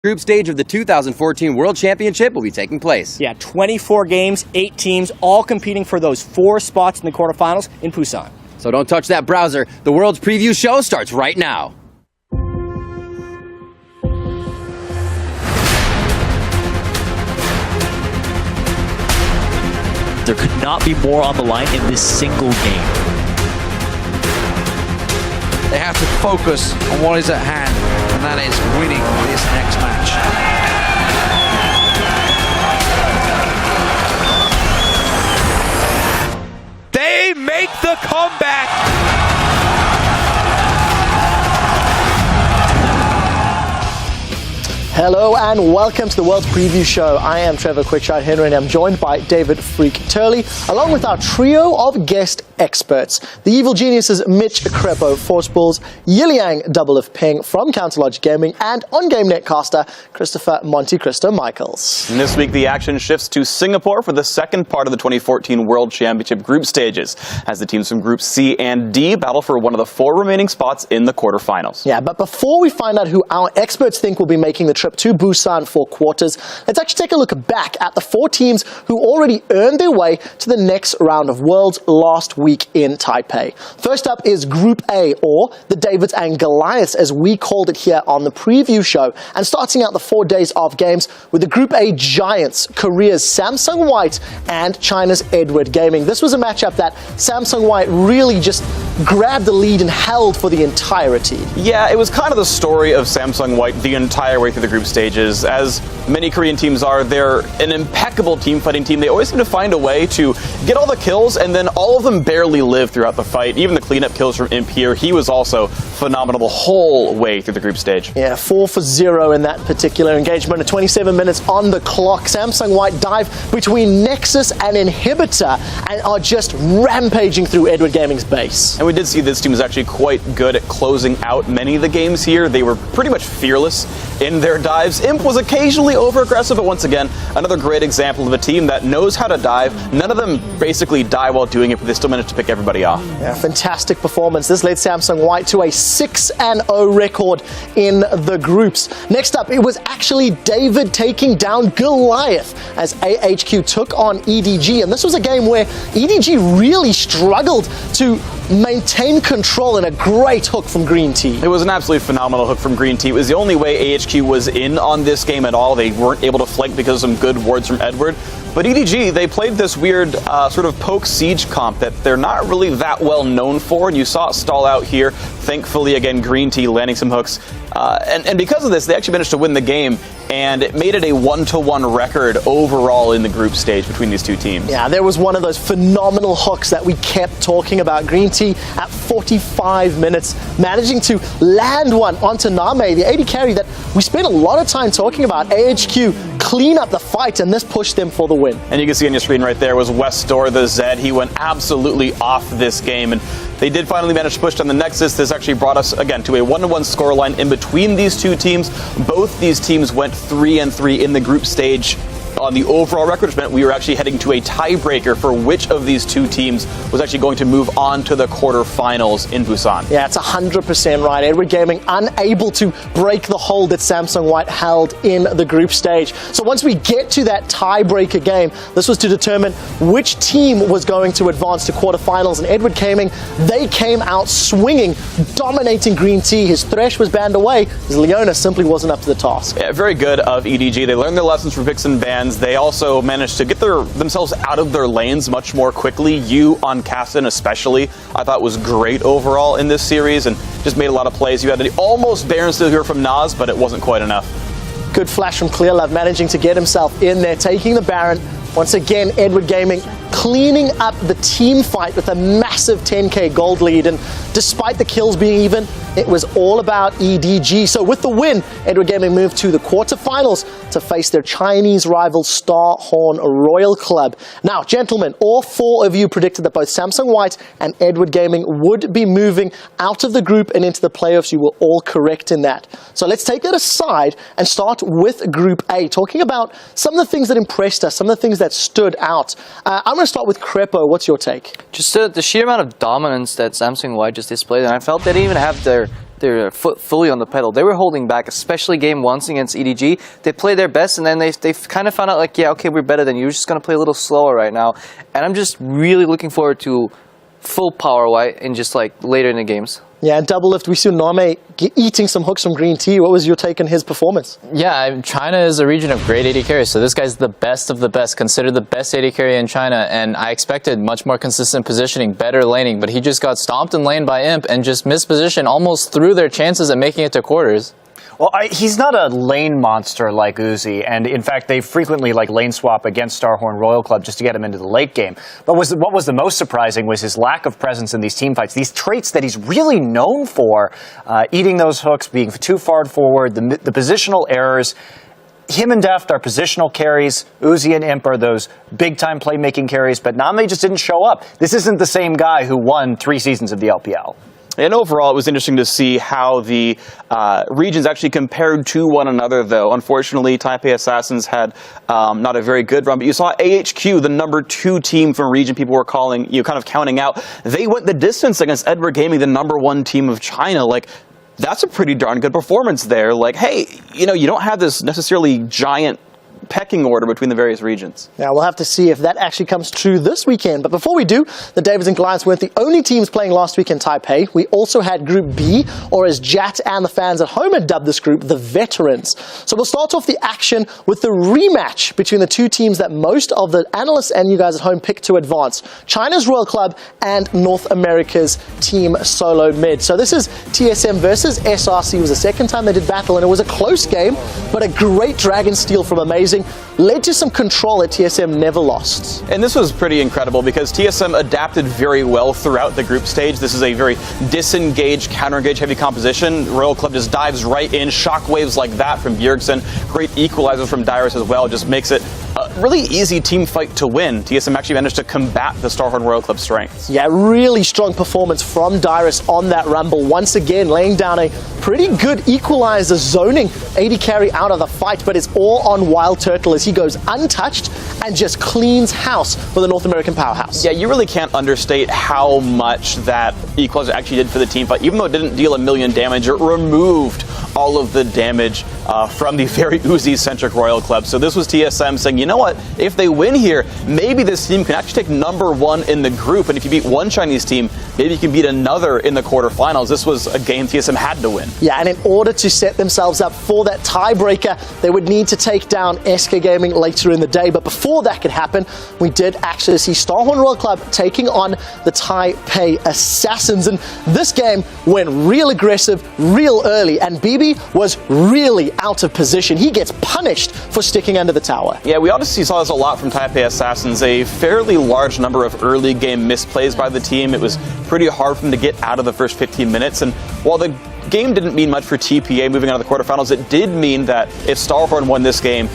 Group stage of the 2014 World Championship will be taking place. Yeah, 24 games, 8 teams, all competing for those 4 spots in the quarterfinals in Busan. So don't touch that browser. The World's Preview show starts right now. There could not be more on the line in this single game. They have to focus on what is at hand, and that is winning this next match. They make the comeback! Hello and welcome to the World's Preview Show. I am Trevor Quickshot Henry and I'm joined by David Freak Turley, along with our trio of guest experts. The evil geniuses Mitch Crepo, Force Bulls, Yiliang Double of Ping from Counterlogic Gaming, and on-game netcaster Christopher Monte Cristo Michaels. And this week the action shifts to Singapore for the second part of the 2014 World Championship group stages, as the teams from Group C and D battle for one of the 4 remaining spots in the quarterfinals. Yeah, but before we find out who our experts think will be making the trip to Busan for quarters, let's actually take a look back at the 4 teams who already earned their way to the next round of Worlds last week in Taipei. First up is Group A, or the Davids and Goliaths as we called it here on the preview show, and starting out the 4 days of games with the Group A giants, Korea's Samsung White and China's Edward Gaming. This was a matchup that Samsung White really just grabbed the lead and held for the entirety. Yeah, it was kind of the story of Samsung White the entire way through the group stages. As many Korean teams are, they're an impeccable team fighting team. They always seem to find a way to get all the kills, and then all of them barely live throughout the fight. Even the cleanup kills from Imp here, he was also phenomenal the whole way through the group stage. Yeah, 4 for 0 in that particular engagement. At 27 minutes on the clock, Samsung White dive between Nexus and Inhibitor and are just rampaging through Edward Gaming's base. And we did see this team was actually quite good at closing out many of the games here. They were pretty much fearless in their dives. Imp was occasionally over-aggressive, but once again, another great example of a team that knows how to dive. None of them basically die while doing it, but they still managed to pick everybody off. Yeah, fantastic performance. This led Samsung White to a 6-0 record in the groups. Next up, it was actually David taking down Goliath as AHQ took on EDG, and this was a game where EDG really struggled to maintain control, and a great hook from Green Tea. It was an absolutely phenomenal hook from Green Tea. It was the only way AHQ was in on this game at all. They weren't able to flank because of some good wards from Edward. But EDG, they played this weird sort of poke siege comp that they're not really that well known for, and you saw it stall out here. Thankfully, again, Green Tea landing some hooks. And because of this, they actually managed to win the game, and it made it a 1-to-1 record overall in the group stage between these two teams. Yeah, there was one of those phenomenal hooks that we kept talking about. Green Tea at 45 minutes, managing to land one onto Name, the AD carry that we spent a lot of time talking about. AHQ clean up the fight, and this pushed them for the win. And you can see on your screen right there was Westor, the Zed. He went absolutely off this game, and they did finally manage to push down the Nexus. This actually brought us, again, to a 1-to-1 scoreline in between these two teams. Both these teams went 3-3 in the group stage on the overall record, which meant we were actually heading to a tiebreaker for which of these two teams was actually going to move on to the quarterfinals in Busan. Yeah, it's 100% right. Edward Gaming unable to break the hold that Samsung White held in the group stage. So once we get to that tiebreaker game, this was to determine which team was going to advance to quarterfinals, and Edward Gaming, they came out swinging, dominating Green Tea. His Thresh was banned away, his Leona simply wasn't up to the task. Yeah, very good of EDG. They learned their lessons from Vixen bans. They also managed to get themselves out of their lanes much more quickly. You on Caston especially, I thought was great overall in this series and just made a lot of plays. You had an almost Baron still here from Nas, but it wasn't quite enough. Good flash from Clearlove, managing to get himself in there, taking the Baron. Once again, Edward Gaming cleaning up the team fight with a massive 10k gold lead, and despite the kills being even, it was all about EDG. So with the win, Edward Gaming moved to the quarterfinals to face their Chinese rival Starhorn Royal Club. Now, gentlemen, all 4 of you predicted that both Samsung White and Edward Gaming would be moving out of the group and into the playoffs. You were all correct in that. So let's take that aside and start with Group A, talking about some of the things that impressed us, some of the things that stood out. I'm going to start with Crepo. What's your take? Just the sheer amount of dominance that Samsung White just displayed, and I felt they didn't even have their their foot fully on the pedal. They were holding back, especially game 1 against EDG. They played their best, and then they kind of found out, like, yeah, okay, we're better than you. We're just going to play a little slower right now. And I'm just really looking forward to full power white and just, like, later in the games. Yeah, and double lift, we see Name eating some hooks from Green Tea. What was your take on his performance? Yeah, China is a region of great AD carries, so this guy's the best of the best, considered the best AD carry in China, and I expected much more consistent positioning, better laning, but he just got stomped in lane by Imp and just missed position, almost threw their chances at making it to quarters. Well, he's not a lane monster like Uzi, and in fact, they frequently lane swap against Starhorn Royal Club just to get him into the late game. But what was the most surprising was his lack of presence in these team fights. These traits that he's really known for, eating those hooks, being too far forward, the positional errors. Him and Deft are positional carries. Uzi and Imp are those big-time playmaking carries, but Name just didn't show up. This isn't the same guy who won 3 seasons of the LPL. And overall, it was interesting to see how the regions actually compared to one another, though. Unfortunately, Taipei Assassins had not a very good run, but you saw AHQ, the number 2 team from region people were calling, kind of counting out. They went the distance against Edward Gaming, the number 1 team of China. Like, that's a pretty darn good performance there. Like, hey, you don't have this necessarily giant pecking order between the various regions. Yeah, we'll have to see if that actually comes true this weekend. But before we do, the Davids and Goliaths weren't the only teams playing last week in Taipei. We also had Group B, or as Jat and the fans at home had dubbed this group, the Veterans. So we'll start off the action with the rematch between the 2 teams that most of the analysts and you guys at home picked to advance. China's Royal Club and North America's Team Solo Mid. So this is TSM versus SRC. It was the second time they did battle, and it was a close game, but a great Dragon Steal from Amazing led to some control that TSM never lost. And this was pretty incredible because TSM adapted very well throughout the group stage. This is a very disengaged, counter-engage heavy composition. Royal Club just dives right in, shockwaves like that from Bjergsen, great equalizers from Dyrus as well, just makes it a really easy team fight to win. TSM actually managed to combat the Starhorn Royal Club strengths. Yeah, really strong performance from Dyrus on that rumble. Once again, laying down a pretty good equalizer, zoning AD carry out of the fight, but it's all on Wild Turtle as he goes untouched and just cleans house for the North American powerhouse. Yeah, you really can't understate how much that equalizer actually did for the team fight. Even though it didn't deal a million damage, it removed all of the damage from the very Uzi-centric Royal Club. So this was TSM saying, you know what, if they win here, maybe this team can actually take number 1 in the group, and if you beat one Chinese team, maybe you can beat another in the quarterfinals. This was a game TSM had to win. Yeah, and in order to set themselves up for that tiebreaker, they would need to take down SK Gaming later in the day. But before that could happen, we did actually see Starhorn Royal Club taking on the Taipei Assassins. And this game went real aggressive, real early, and BB was really out of position. He gets punished for sticking under the tower. Yeah, we obviously saw this a lot from Taipei Assassins. A fairly large number of early game misplays by the team. It was pretty hard for them to get out of the first 15 minutes. And while the game didn't mean much for TPA moving out of the quarterfinals, it did mean that if Starhorn won this game,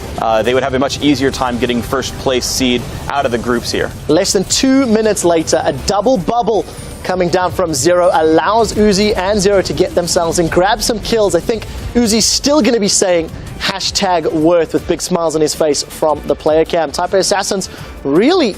they would have a much easier time getting first place seed out of the groups here. Less than 2 minutes later, a double bubble coming down from Zero allows Uzi and Zero to get themselves and grab some kills. I think Uzi's still going to be saying #worth with big smiles on his face from the player cam. Taipei Assassins really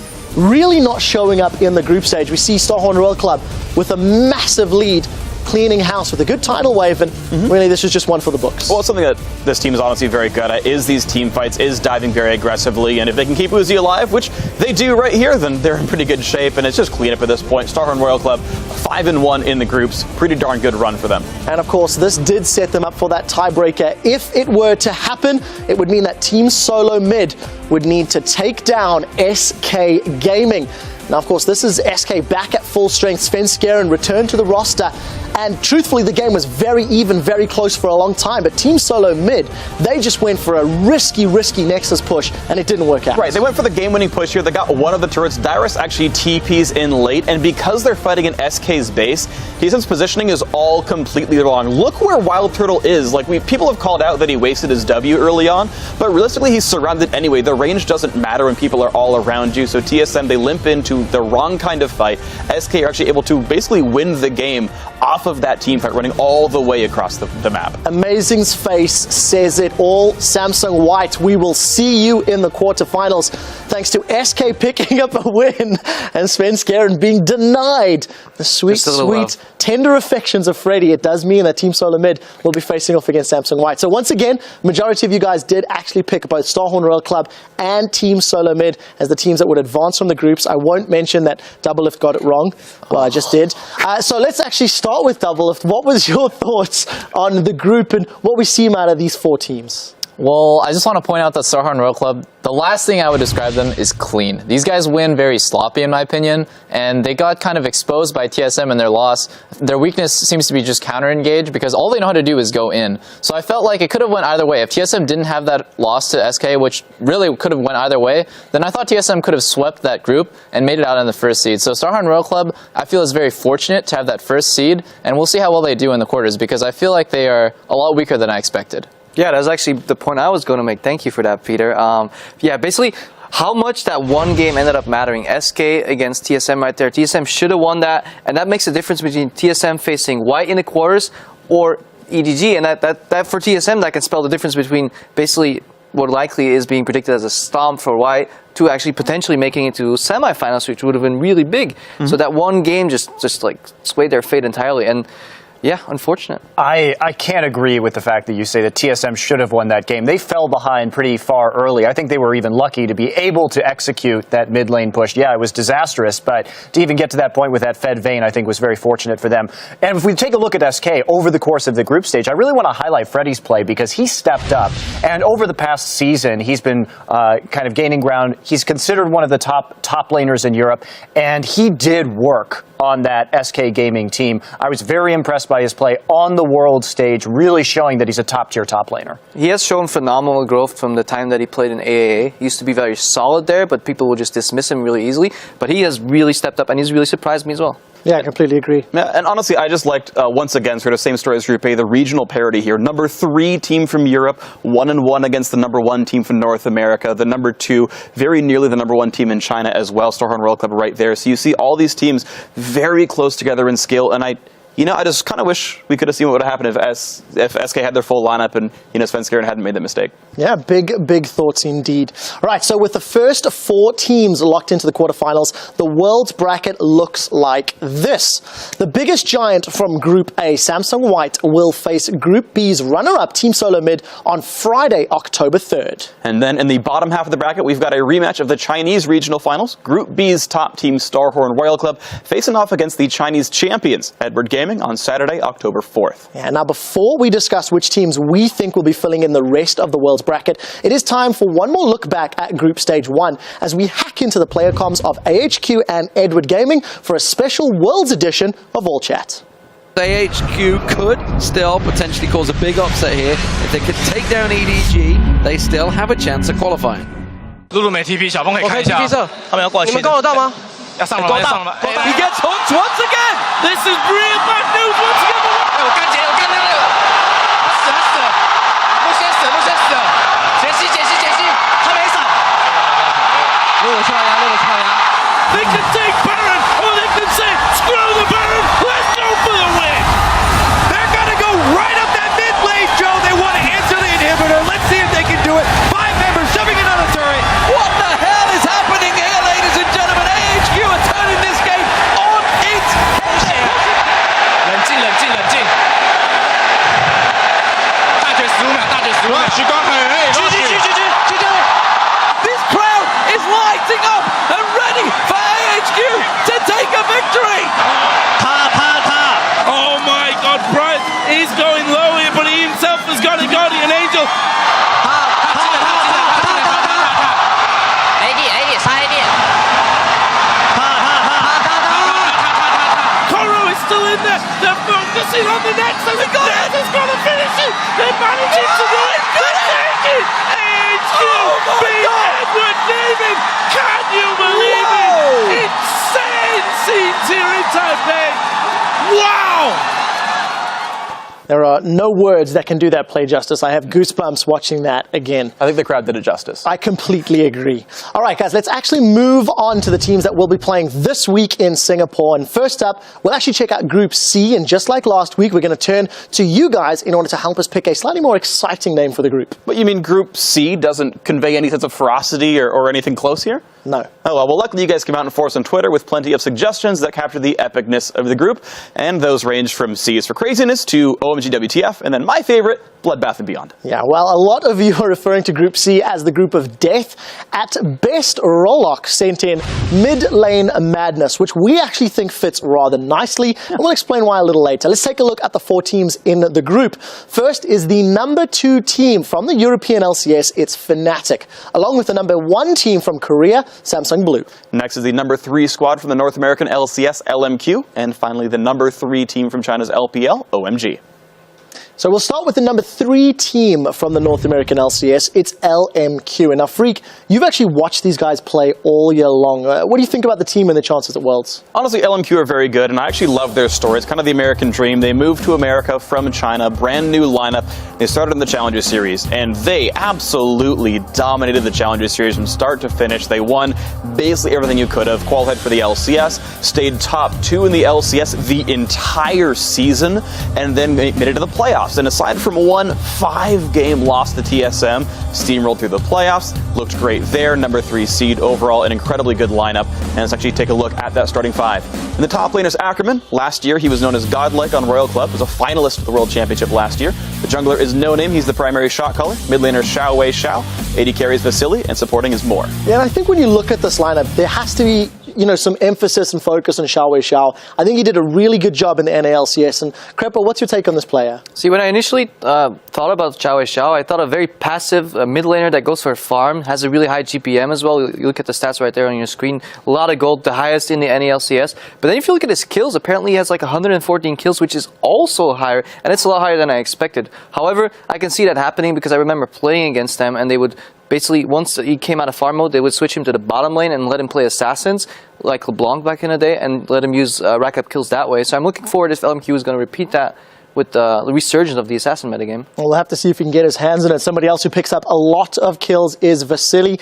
not showing up in the group stage. We see Starhorn Royal Club with a massive lead, cleaning house with a good tidal wave, and really this is just one for the books. Well, it's something that this team is honestly very good at, is these team fights, is diving very aggressively, and if they can keep Uzi alive, which they do right here, then they're in pretty good shape, and it's just cleanup at this point. Starhorn Royal Club, 5-1 in the groups, pretty darn good run for them. And of course, this did set them up for that tiebreaker. If it were to happen, it would mean that Team Solo Mid would need to take down SK Gaming. Now, of course, this is SK back at full strength. Sven Skeren returned to the roster, and truthfully, the game was very even, very close for a long time, but Team Solo Mid, they just went for a risky Nexus push, and it didn't work out. Right, they went for the game-winning push here. They got one of the turrets. Dyrus actually TPs in late, and because they're fighting in SK's base, TSM's positioning is all completely wrong. Look where Wild Turtle is. Like, people have called out that he wasted his W early on, but realistically, he's surrounded anyway. The range doesn't matter when people are all around you, so TSM, they limp into the wrong kind of fight. SK are actually able to basically win the game off of that team fight, running all the way across the map. Amazing's face says it all. Samsung White, we will see you in the quarterfinals. Thanks to SK picking up a win and Svenskeren being denied the sweet, tender affections of Freddy. It does mean that Team Solar Mid will be facing off against Samsung White. So once again, majority of you guys did actually pick both Starhorn Royal Club and Team Solar Mid as the teams that would advance from the groups. I won't mention that Doublelift got it wrong. Well, I just did. So let's actually start with Doublelift. What was your thoughts on the group and what we see out of these 4 teams? Well, I just want to point out that Starhorn Royal Club, the last thing I would describe them is clean. These guys win very sloppy in my opinion, and they got kind of exposed by TSM in their loss. Their weakness seems to be just counter-engage because all they know how to do is go in. So I felt like it could have went either way. If TSM didn't have that loss to SK, which really could have went either way, then I thought TSM could have swept that group and made it out in the first seed. So Starhorn Royal Club, I feel, is very fortunate to have that first seed, and we'll see how well they do in the quarters because I feel like they are a lot weaker than I expected. Yeah, that's actually the point I was going to make. Thank you for that, Peter. Yeah, basically, how much that one game ended up mattering. SK against TSM right there. TSM should have won that, and that makes a difference between TSM facing White in the quarters or EDG, and that for TSM, that can spell the difference between basically what likely is being predicted as a stomp for White to actually potentially making it to semifinals, which would have been really big. So that one game just like swayed their fate entirely, and yeah, unfortunate. I can't agree with the fact that you say that TSM should have won that game. They fell behind pretty far early. I think they were even lucky to be able to execute that mid lane push. Yeah, it was disastrous, but to even get to that point with that fed vayne, I think was very fortunate for them. And if we take a look at SK over the course of the group stage, I really want to highlight Freddy's play because he stepped up. And over the past season, he's been kind of gaining ground. He's considered one of the top laners in Europe, and he did work on that SK Gaming team. I was very impressed by his play on the world stage, really showing that he's a top-tier top laner. He has shown phenomenal growth from the time that he played in AAA. He used to be very solid there, but people will just dismiss him really easily. But he has really stepped up, and he's really surprised me as well. Yeah, I completely agree. Yeah, and honestly, I just liked, once again, sort of same story as Group A, the regional parity here. Number 3 team from Europe, 1-1 against the number 1 team from North America. The number 2, very nearly the number 1 team in China as well. Starhorn Royal Club right there. So you see all these teams very close together in skill, and I just kind of wish we could have seen what would have happened if SK had their full lineup and, Svenskeren hadn't made that mistake. Yeah, big thoughts indeed. All right, so with the first 4 teams locked into the quarterfinals, the world's bracket looks like this. The biggest giant from Group A, Samsung White, will face Group B's runner-up, Team Solar Mid, on Friday, October 3rd. And then in the bottom half of the bracket, we've got a rematch of the Chinese regional finals. Group B's top team, Starhorn Royal Club, facing off against the Chinese champions, Edward Gaming, on Saturday, October 4th. Yeah, now before we discuss which teams we think will be filling in the rest of the world's bracket, it is time for one more look back at Group Stage 1 as we hack into the player comms of AHQ and Edward Gaming for a special Worlds edition of All Chat. AHQ could still potentially cause a big upset here. If they could take down EDG, they still have a chance of qualifying. 露露美 TP， 小峰可以看一下，他们要过来。你们够得到吗？要上了，要上了。He gets hooked once again. This is real bad news once again. 我干杰，我干那个，他死，陆先死了，解析，他没闪。露露出来呀，露露出来呀。They can take Baron, or they can say, screw the Baron, let's go for the win. They're gonna go right up that mid lane, Joe. They want to answer the inhibitor. Let's see if they can do it. 5 members shoving another turret. What the hell is happening here, ladies and gentlemen? AHQ are turning this game on its head. 冷静。大绝15秒，时光很去。This crowd is lighting up and ready for AHQ to take a victory. 他。Oh my God, Bryce is going low here, but he himself has got a guardian angel. AD 杀 AD。Koro is still in there. They're focusing on the next. And the Nets has got to finish it. They're managing to do it. They're taking AHQ. Beat Edward Gaming. Can you believe it? Insane scenes here in Taipei. Wow. There are no words that can do that play justice. I have goosebumps watching that again. I think the crowd did it justice. I completely agree. All right, guys, let's actually move on to the teams that will be playing this week in Singapore. And first up, we'll actually check out Group C. And just like last week, we're going to turn to you guys in order to help us pick a slightly more exciting name for the group. But you mean Group C doesn't convey any sense of ferocity or anything close here? No. Oh, well, luckily you guys came out in force on Twitter with plenty of suggestions that capture the epicness of the group, and those range from C is for craziness to OMG WTF, and then my favorite, Bloodbath and Beyond. Yeah, well, a lot of you are referring to Group C as the group of death. At best, Rollock sent in mid-lane madness, which we actually think fits rather nicely, and we'll explain why a little later. Let's take a look at the 4 teams in the group. First is the number 2 team from the European LCS, it's Fnatic, along with the number 1 team from Korea, Samsung Blue. Next is the number 3 squad from the North American LCS, LMQ, and finally the number 3 team from China's LPL, OMG. So we'll start with the number 3 team from the North American LCS. It's LMQ. And now, Freak, you've actually watched these guys play all year long. What do you think about the team and the chances at Worlds? Honestly, LMQ are very good, and I actually love their story. It's kind of the American dream. They moved to America from China, brand new lineup. They started in the Challenger Series, and they absolutely dominated the Challenger Series from start to finish. They won basically everything you could have, qualified for the LCS, stayed top 2 in the LCS the entire season, and then made it to the playoffs. And aside from one 5-game loss to TSM, steamrolled through the playoffs, looked great there, number 3 seed overall, an incredibly good lineup. And let's actually take a look at that starting 5. In the top lane is Ackerman. Last year, he was known as Godlike on Royal Club, was a finalist for the World Championship last year. The jungler is No Name, he's the primary shot caller. Mid laner Xiao Wei Xiao. AD carries Vasily, and supporting is Moore. Yeah, and I think when you look at this lineup, there has to be some emphasis and focus on Xiao Wei Xiao. I think he did a really good job in the NALCS. And Crepa, what's your take on this player? See, when I initially thought about Xiao Wei Xiao, I thought a very passive mid laner that goes for farm, has a really high GPM as well. You look at the stats right there on your screen, a lot of gold, the highest in the NALCS. But then if you look at his kills, apparently he has like 114 kills, which is also higher, and it's a lot higher than I expected. However, I can see that happening because I remember playing against them, and they would basically, once he came out of farm mode, they would switch him to the bottom lane and let him play assassins, like LeBlanc back in the day, and let him use rack up kills that way. So I'm looking forward if LMQ is going to repeat that with the resurgence of the assassin metagame. Well, we'll have to see if he can get his hands on it. Somebody else who picks up a lot of kills is Vasily.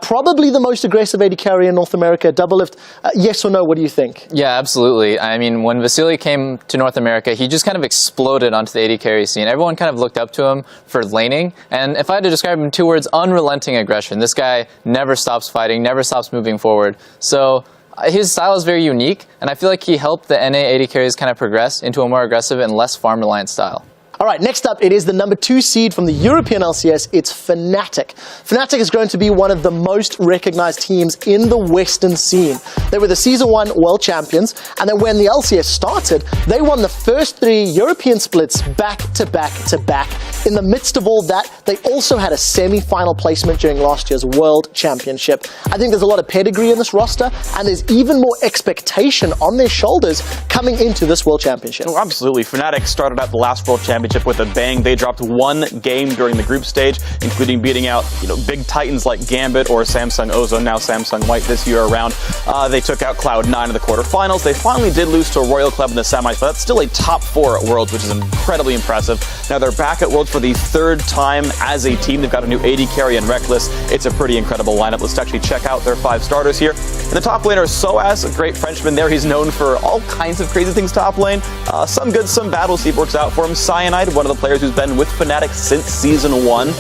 Probably the most aggressive AD carry in North America. Doublelift, yes or no, what do you think? Yeah, absolutely. I mean, when Vasily came to North America, he just kind of exploded onto the AD carry scene. Everyone kind of looked up to him for laning. And if I had to describe him in 2 words, unrelenting aggression. This guy never stops fighting, never stops moving forward. So his style is very unique, and I feel like he helped the NA AD carries kind of progress into a more aggressive and less farm-reliant style. All right, next up, it is the number 2 seed from the European LCS. It's Fnatic. Fnatic is going to be one of the most recognized teams in the Western scene. They were the Season 1 World Champions, and then when the LCS started, they won the first 3 European splits back to back to back. In the midst of all that, they also had a semi-final placement during last year's World Championship. I think there's a lot of pedigree in this roster, and there's even more expectation on their shoulders coming into this World Championship. Oh, absolutely. Fnatic started out the last World Championship with a bang. They dropped 1 game during the group stage, including beating out big titans like Gambit or Samsung Ozone, now Samsung White this year around. They took out Cloud9 in the quarterfinals. They finally did lose to a Royal Club in the semis, but that's still a top 4 at Worlds, which is incredibly impressive. Now they're back at Worlds for the 3rd time as a team. They've got a new AD carry and Reckless. It's a pretty incredible lineup. Let's actually check out their 5 starters here. In the top laner, Soaz, a great Frenchman there. He's known for all kinds of crazy things top lane. Some good, some bad. We'll see if it works out for him. Cyanide, one of the players who's been with Fnatic since Season 1.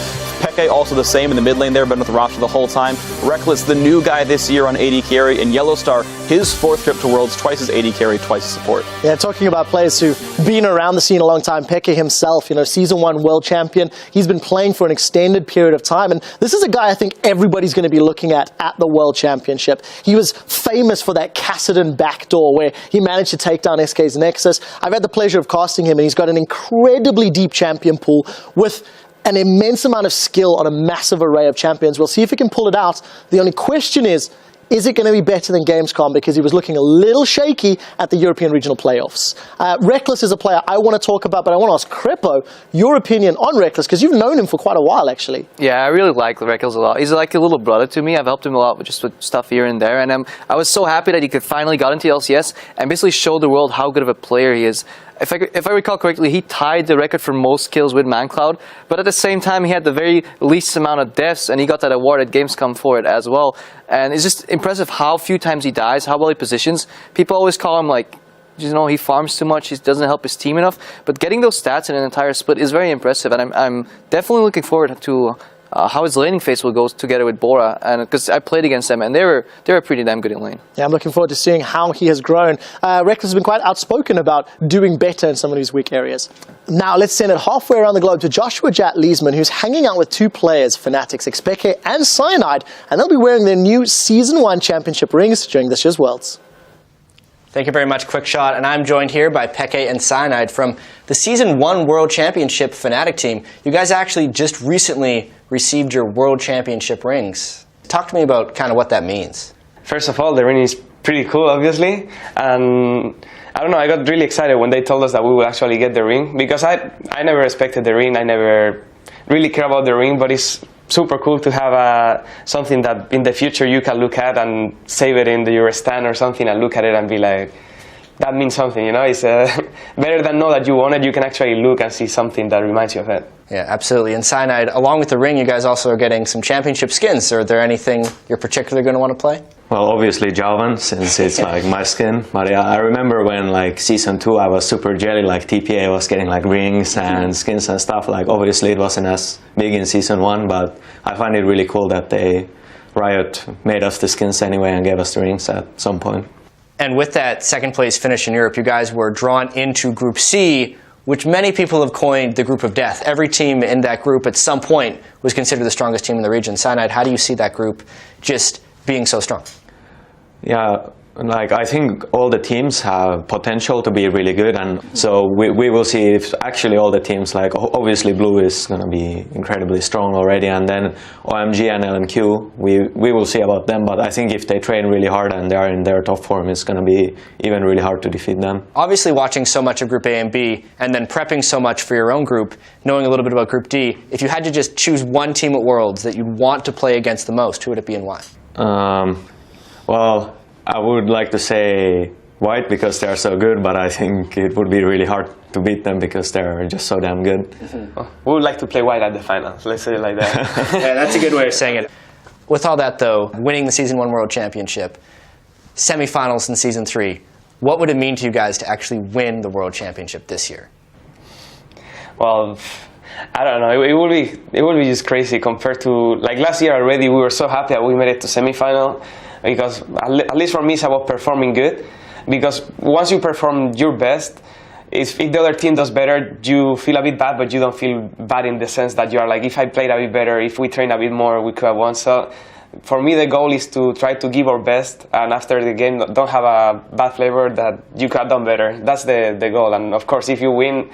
Peke also the same in the mid lane there, been with the roster the whole time. Reckless, the new guy this year on AD carry, and Yellowstar, his 4th trip to Worlds, twice as AD carry, twice as support. Yeah, talking about players who've been around the scene a long time, Peke himself, Season 1 World Champion, he's been playing for an extended period of time, and this is a guy I think everybody's going to be looking at the World Championship. He was famous for that Kassadin backdoor where he managed to take down SK's Nexus. I've had the pleasure of casting him, and he's got an incredibly deep champion pool with an immense amount of skill on a massive array of champions. We'll see if he can pull it out. The only question is is it going to be better than Gamescom? Because he was looking a little shaky at the European Regional Playoffs. Reckless is a player I want to talk about, but I want to ask Crepo your opinion on Reckless, because you've known him for quite a while, actually. Yeah, I really like Reckless a lot. He's like a little brother to me. I've helped him a lot with just with stuff here and there, and I was so happy that he could finally got into LCS and basically show the world how good of a player he is. If I recall correctly, he tied the record for most kills with ManCloud, but at the same time, he had the very least amount of deaths, and he got that award at Gamescom for it as well. And it's just impressive how few times he dies, how well he positions. People always call him like, you know, he farms too much, he doesn't help his team enough. But getting those stats in an entire split is very impressive, and I'm definitely looking forward to how his laning phase will go together with Bora, and because I played against them and they were pretty damn good in lane. Yeah, I'm looking forward to seeing how he has grown. Reckless has been quite outspoken about doing better in some of these weak areas. Now let's send it halfway around the globe to Joshua Jat Leesman, who's hanging out with two players, Fnatic's Xpeke and Cyanide, and they'll be wearing their new Season 1 Championship rings during this year's Worlds. Thank you very much, Quickshot. And I'm joined here by Peke and Cyanide from the Season 1 World Championship Fnatic team. You guys actually just recently received your World Championship rings. Talk to me about kind of what that means. First of all, the ring is pretty cool, obviously. And I don't know, I got really excited when they told us that we would actually get the ring, because I never expected the ring. I never really care about the ring, but it's super cool to have something that in the future you can look at and save it in your stand or something and look at it and be like, that means something, you know? It's better than know that you want it. You can actually look and see something that reminds you of it. Yeah, absolutely. And Cyanide, along with the ring, you guys also are getting some championship skins. Are there anything you're particularly going to want to play? Well, obviously Javan, since it's like my skin. But yeah, I remember when like Season 2 I was super jelly, like TPA was getting like rings and skins and stuff. Like obviously it wasn't as big in Season 1, but I find it really cool that Riot made us the skins anyway and gave us the rings at some point. And with that second place finish in Europe, you guys were drawn into Group C, which many people have coined the group of death. Every team in that group at some point was considered the strongest team in the region. Cyanide, how do you see that group just being so strong? Yeah, like I think all the teams have potential to be really good, and so we will see if actually all the teams, like obviously Blue is going to be incredibly strong already, and then OMG and LNQ, we will see about them, but I think if they train really hard and they are in their top form, it's going to be even really hard to defeat them. Obviously watching so much of Group A and B, and then prepping so much for your own group, knowing a little bit about Group D, if you had to just choose one team at Worlds that you'd want to play against the most, who would it be and why? Well, I would like to say White because they're so good, but I think it would be really hard to beat them because they're just so damn good. We would like to play White at the finals, let's say it like that. Yeah, that's a good way of saying it. With all that though, winning the Season 1 World Championship, semifinals in Season 3, what would it mean to you guys to actually win the World Championship this year? Well, I don't know, it would be just crazy compared to, like last year already, we were so happy that we made it to semifinal, because at least for me it's about performing good, because once you perform your best, if the other team does better, you feel a bit bad, but you don't feel bad in the sense that you are like, if I played a bit better, if we trained a bit more, we could have won. So for me the goal is to try to give our best, and after the game don't have a bad flavor that you could have done better. That's the goal, and of course if you win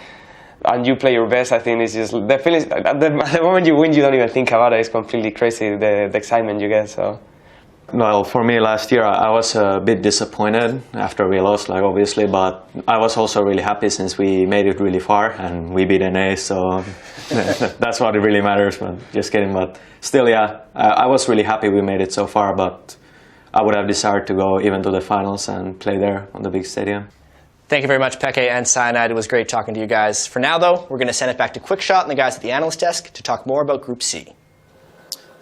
and you play your best, I think it's just the feeling at the moment you win, you don't even think about it. It's completely crazy, the excitement you get. So. Well, for me last year I was a bit disappointed after we lost, like obviously, but I was also really happy since we made it really far and we beat NA, so that's what it really matters, but just kidding. But still, yeah, I was really happy we made it so far, but I would have desired to go even to the finals and play there on the big stadium. Thank you very much, Peke and Cyanide. It was great talking to you guys. For now, though, we're going to send it back to Quickshot and the guys at the analyst desk to talk more about Group C.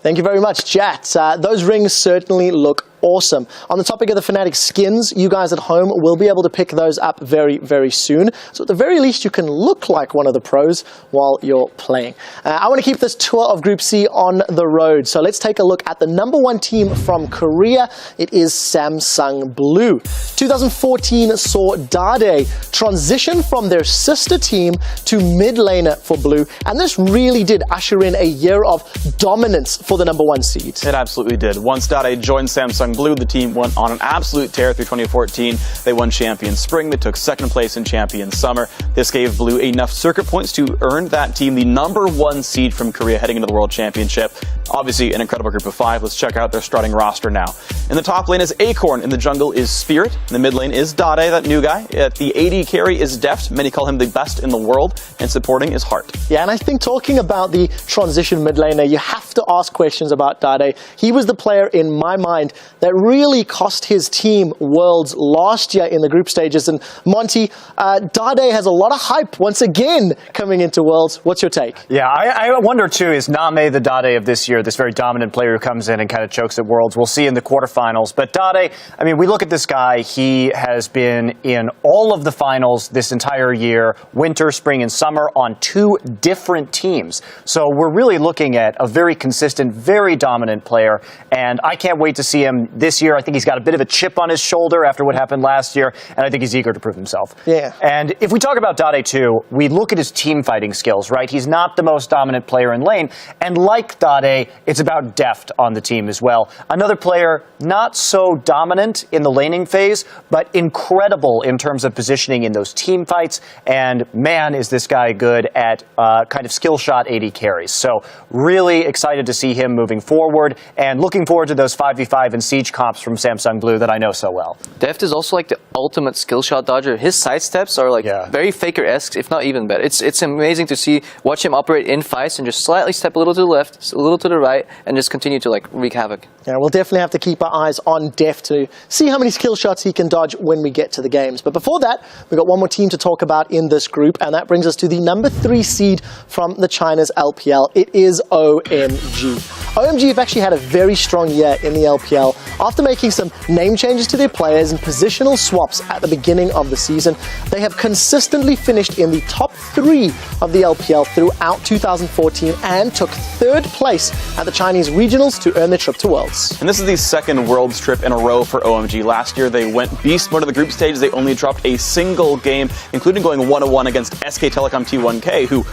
Thank you very much, Jat. Those rings certainly look awesome. On the topic of the Fnatic skins, you guys at home will be able to pick those up very, very soon. So at the very least, you can look like one of the pros while you're playing. I want to keep this tour of Group C on the road. So let's take a look at the #1 team from Korea. It is Samsung Blue. 2014 saw Dade transition from their sister team to mid laner for Blue. And this really did usher in a year of dominance for the #1 seed. It absolutely did. Once Dade joined Samsung Blue. The team went on an absolute tear through 2014. They won Champion Spring. They took second place in Champion Summer. This gave Blue enough circuit points to earn that team the #1 seed from Korea heading into the World Championship. Obviously, an incredible group of 5. Let's check out their starting roster now. In the top lane is Acorn. In the jungle is Spirit. In the mid lane is Dade, that new guy. At the AD carry is Deft. Many call him the best in the world. And supporting is Heart. Yeah, and I think talking about the transition mid laner, you have to ask questions about Dade. He was the player in my mind that really cost his team Worlds last year in the group stages. And Monty, Dade has a lot of hype once again coming into Worlds. What's your take? Yeah, I wonder too, is Name the Dade of this year, this very dominant player who comes in and kind of chokes at Worlds? We'll see in the quarterfinals. But Dade, I mean, we look at this guy, he has been in all of the finals this entire year, winter, spring, and summer, on 2 different teams. So we're really looking at a very consistent, very dominant player, and I can't wait to see him this year. I think he's got a bit of a chip on his shoulder after what happened last year, and I think he's eager to prove himself. Yeah. And if we talk about Dade too, we look at his team fighting skills, right? He's not the most dominant player in lane, and like Dade, it's about deft on the team as well. Another player not so dominant in the laning phase, but incredible in terms of positioning in those team fights, and man, is this guy good at kind of skill shot AD carries. So really excited to see him moving forward, and looking forward to those 5v5 and Siege comps from Samsung Blue that I know so well. Deft is also like the ultimate skill shot dodger. His sidesteps are like very Faker-esque, if not even better. It's amazing to watch him operate in fights and just slightly step a little to the left, a little to the right, and just continue to like wreak havoc. Yeah, we'll definitely have to keep our eyes on Deft to see how many skill shots he can dodge when we get to the games. But before that, we've got one more team to talk about in this group, and that brings us to the #3 seed from the China's LPL. It is OMG. OMG have actually had a very strong year in the LPL. After making some name changes to their players and positional swaps at the beginning of the season, they have consistently finished in the top 3 of the LPL throughout 2014 and took 3rd place at the Chinese regionals to earn their trip to Worlds. And this is the 2nd Worlds trip in a row for OMG. Last year, they went beast mode of the group stage. They only dropped a single game, including going 1-1 against SK Telecom T1K, who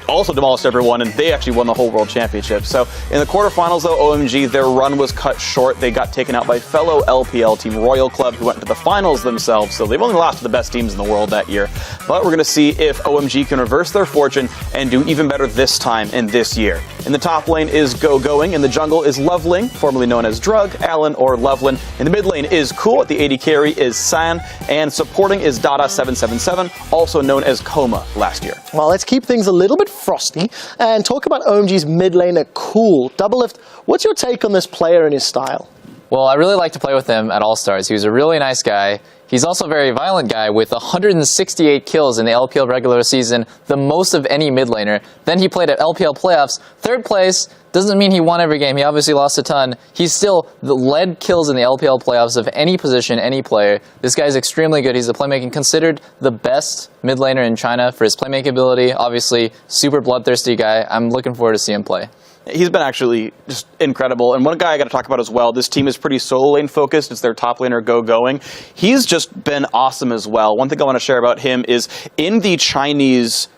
also demolished everyone, and they actually won the whole World Championship. So in the quarterfinals, though, OMG, their run was cut short. They got taken out by fellow LPL team Royal Club, who went to the finals themselves. So they've only lost to the best teams in the world that year. But we're going to see if OMG can reverse their fortune and do even better this time and this year. In the top lane is Going. In the jungle is Loveling, formerly known as Drug, Allen, or Loveland. In the mid lane is Cool. The AD carry is San. And supporting is Dada777, also known as Coma last year. Well, let's keep things a little bit frosty and talk about OMG's mid laner Cool. Doublelift, what's your take on this player and his style? Well, I really like to play with him at All-Stars. He was a really nice guy. He's also a very violent guy with 168 kills in the LPL regular season, the most of any mid laner. Then he played at LPL playoffs, 3rd place. Doesn't mean he won every game. He obviously lost a ton. He's still the led kills in the LPL playoffs of any position, any player. This guy's extremely good. He's the playmaking, considered the best mid laner in China for his playmaking ability. Obviously, super bloodthirsty guy. I'm looking forward to see him play. He's been actually just incredible. And one guy I got to talk about as well, this team is pretty solo lane focused. It's their top laner Going. He's just been awesome as well. One thing I want to share about him is in the Chinese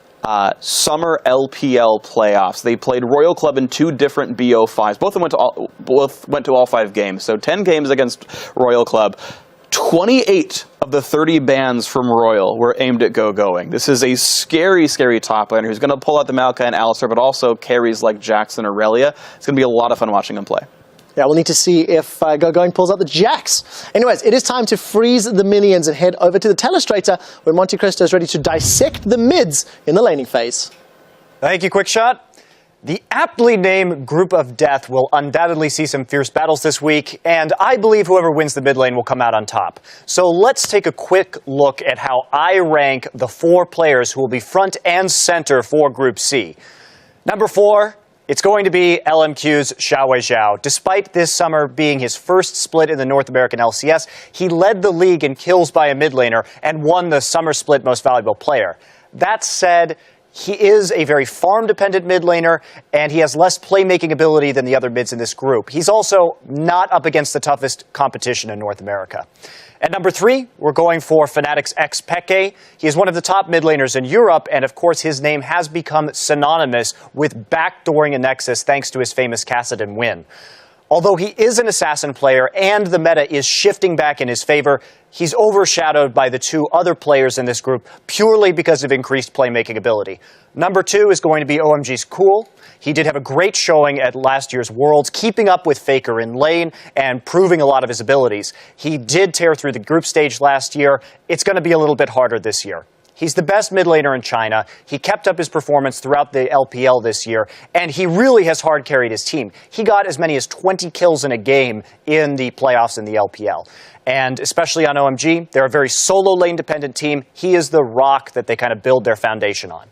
summer LPL playoffs, they played Royal Club in 2 different BO5s. Both went to all 5 games. So 10 games against Royal Club. 28 of the 30 bans from Royal were aimed at Going. This is a scary, scary top laner who's going to pull out the Maokai and Alistar, but also carries like Jackson or Aurelia. It's going to be a lot of fun watching him play. Yeah, we'll need to see if Going pulls out the Jax. Anyways, it is time to freeze the minions and head over to the Telestrator, where Monte Cristo is ready to dissect the mids in the laning phase. Thank you, Quickshot. The aptly named Group of Death will undoubtedly see some fierce battles this week, and I believe whoever wins the mid lane will come out on top. So let's take a quick look at how I rank the 4 players who will be front and center for Group C. Number 4, it's going to be LMQ's Xiaowei Zhao. Despite this summer being his first split in the North American LCS, he led the league in kills by a mid laner and won the summer split most valuable player. That said, he is a very farm-dependent mid laner, and he has less playmaking ability than the other mids in this group. He's also not up against the toughest competition in North America. At number 3, we're going for Fnatic's X Peke. He is one of the top mid laners in Europe, and of course his name has become synonymous with backdooring a Nexus thanks to his famous Kassadin win. Although he is an assassin player and the meta is shifting back in his favor, he's overshadowed by the two other players in this group purely because of increased playmaking ability. Number 2 is going to be OMG's Cool. He did have a great showing at last year's Worlds, keeping up with Faker in lane and proving a lot of his abilities. He did tear through the group stage last year. It's going to be a little bit harder this year. He's the best mid laner in China. He kept up his performance throughout the LPL this year, and he really has hard carried his team. He got as many as 20 kills in a game in the playoffs in the LPL. And especially on OMG, they're a very solo lane dependent team. He is the rock that they kind of build their foundation on.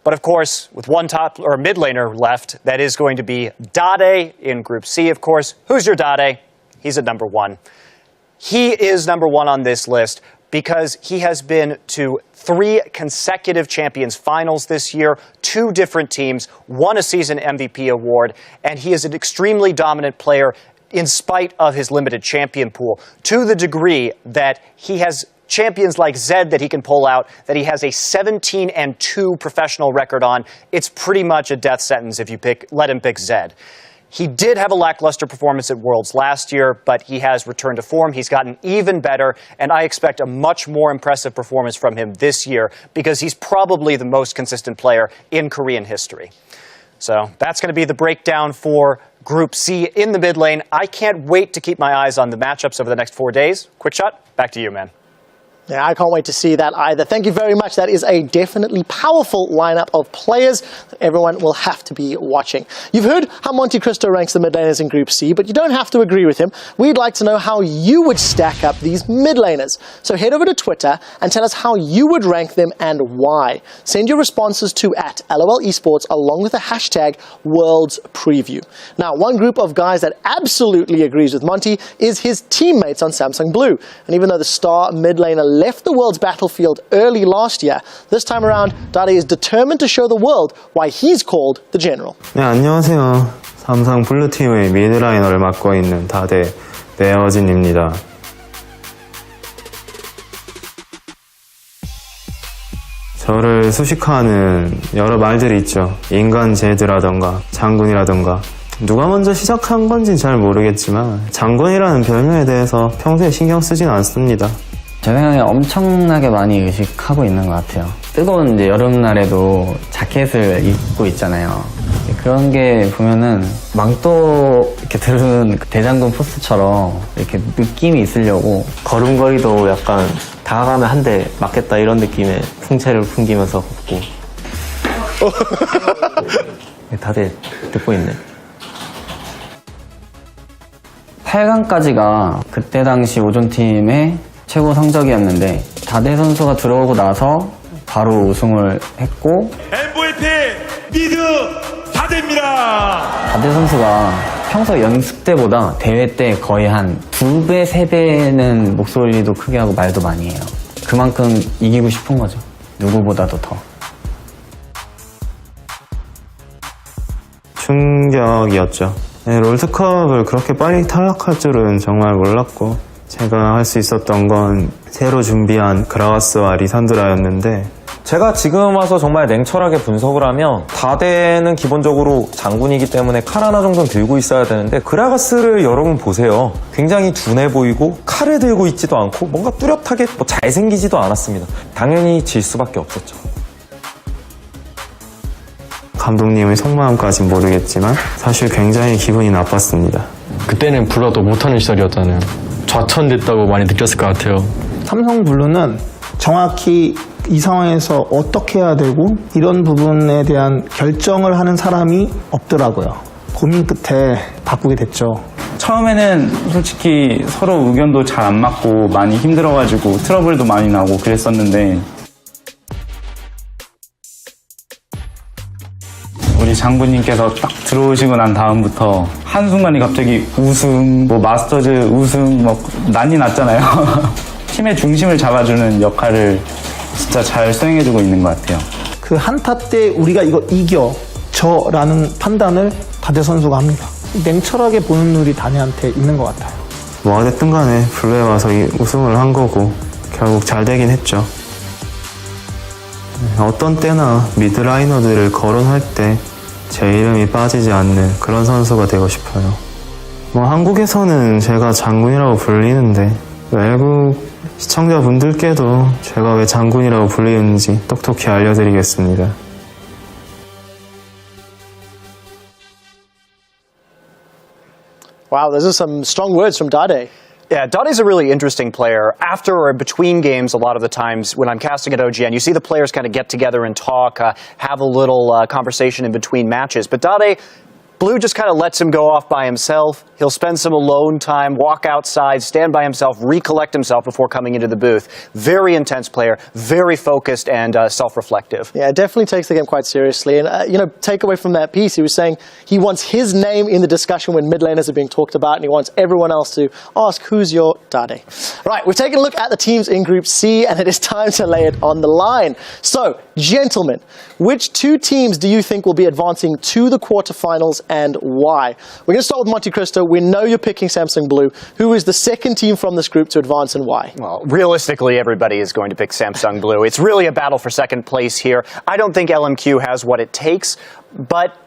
But of course, with one top or mid laner left, that is going to be Dade in Group C, of course. Who's your Dade? He's at number 1. He is number 1 on this list because he has been to 3 consecutive Champions Finals this year, 2 different teams, won a season MVP award, and he is an extremely dominant player in spite of his limited champion pool, to the degree that he has champions like Zed that he can pull out, that he has a 17-2 professional record on. It's pretty much a death sentence if you let him pick Zed. He did have a lackluster performance at Worlds last year, but he has returned to form. He's gotten even better, and I expect a much more impressive performance from him this year because he's probably the most consistent player in Korean history. So that's going to be the breakdown for Group C in the mid lane. I can't wait to keep my eyes on the matchups over the next 4 days. Quick shot, back to you, man. Yeah, I can't wait to see that either. Thank you very much. That is a definitely powerful lineup of players that everyone will have to be watching. You've heard how Monte Cristo ranks the mid laners in Group C, but you don't have to agree with him. We'd like to know how you would stack up these mid laners. So head over to Twitter and tell us how you would rank them and why. Send your responses to @LOLesports along with the hashtag #WorldsPreview. Now, one group of guys that absolutely agrees with Monty is his teammates on Samsung Blue. And even though the star mid laner left the world's battlefield early last year, this time around, Dade is determined to show the world why he's called the General. 네, 안녕하세요. 삼성 블루팀의 미드라이너를 맡고 있는 다데 레어진입니다. 저를 수식하는 여러 말들이 있죠. 인간 제드라던가 장군이라던가. 누가 먼저 시작한 건지는 잘 모르겠지만 장군이라는 별명에 대해서 평소에 신경 쓰진 않습니다. 제 생각에 엄청나게 많이 의식하고 있는 것 같아요. 뜨거운 이제 여름날에도 자켓을 입고 있잖아요. 그런 게 보면은 망토 이렇게 들은 대장군 포스처럼 이렇게 느낌이 있으려고 걸음걸이도 약간 다가가면 한 대 맞겠다 이런 느낌의 풍채를 풍기면서 걷고. 다들 듣고 있네. 8강까지가 그때 당시 오존팀의 최고 성적이었는데 다데 선수가 들어오고 나서 바로 우승을 했고 MVP 미드 다데입니다. 다데 선수가 평소 연습 때보다 대회 때 거의 한 2배, 3배는 목소리도 크게 하고 말도 많이 해요. 그만큼 이기고 싶은 거죠. 누구보다도 더. 충격이었죠. 네, 롤드컵을 그렇게 빨리 탈락할 줄은 정말 몰랐고 제가 할 수 있었던 건 새로 준비한 그라가스와 리산드라였는데 제가 지금 와서 정말 냉철하게 분석을 하면 다데는 기본적으로 장군이기 때문에 칼 하나 정도는 들고 있어야 되는데 그라가스를 여러분 보세요. 굉장히 둔해 보이고 칼을 들고 있지도 않고 뭔가 뚜렷하게 잘생기지도 않았습니다. 당연히 질 수밖에 없었죠. 감독님의 속마음까진 모르겠지만 사실 굉장히 기분이 나빴습니다. 그때는 불러도 못하는 시절이었잖아요. 좌천됐다고 많이 느꼈을 것 같아요. 삼성 블루는 정확히 이 상황에서 어떻게 해야 되고 이런 부분에 대한 결정을 하는 사람이 없더라고요. 고민 끝에 바꾸게 됐죠. 처음에는 솔직히 서로 의견도 잘 안 맞고 많이 힘들어가지고 트러블도 많이 나고 그랬었는데 우리 장군님께서 딱 들어오시고 난 다음부터 한순간에 갑자기 우승, 마스터즈 우승 난리 났잖아요. 팀의 중심을 잡아주는 역할을 진짜 잘 수행해주고 있는 것 같아요. 그 한타 때 우리가 이거 이겨줘라는 판단을 다데 선수가 합니다. 냉철하게 보는 눈이 다네한테 있는 것 같아요. 뭐가 됐든 간에 블루에 와서 우승을 한 거고 결국 잘 되긴 했죠. 어떤 때나 미드라이너들을 거론할 때 제 이름이 빠지지 않는 그런 선수가 되고 싶어요. 뭐 한국에서는 제가 장군이라고 불리는데 외국 시청자분들께도 제가 왜 장군이라고 불리는지 똑똑히 알려드리겠습니다. Wow, those are some strong words from Dade. Yeah, Dade's a really interesting player. After or between games, a lot of the times when I'm casting at OGN, you see the players kind of get together and talk, have a little conversation in between matches. But Dade, Blue just kind of lets him go off by himself. He'll spend some alone time, walk outside, stand by himself, recollect himself before coming into the booth. Very intense player, very focused and self-reflective. Yeah, it definitely takes the game quite seriously. And, take away from that piece, he was saying he wants his name in the discussion when mid laners are being talked about, and he wants everyone else to ask, who's your Dade? Right, we've taken a look at the teams in Group C, and it is time to lay it on the line. So, gentlemen, which two teams do you think will be advancing to the quarterfinals and why? We're going to start with Monte Cristo. We know you're picking Samsung Blue. Who is the second team from this group to advance and why? Well, realistically, everybody is going to pick Samsung Blue. It's really a battle for second place here. I don't think LMQ has what it takes, but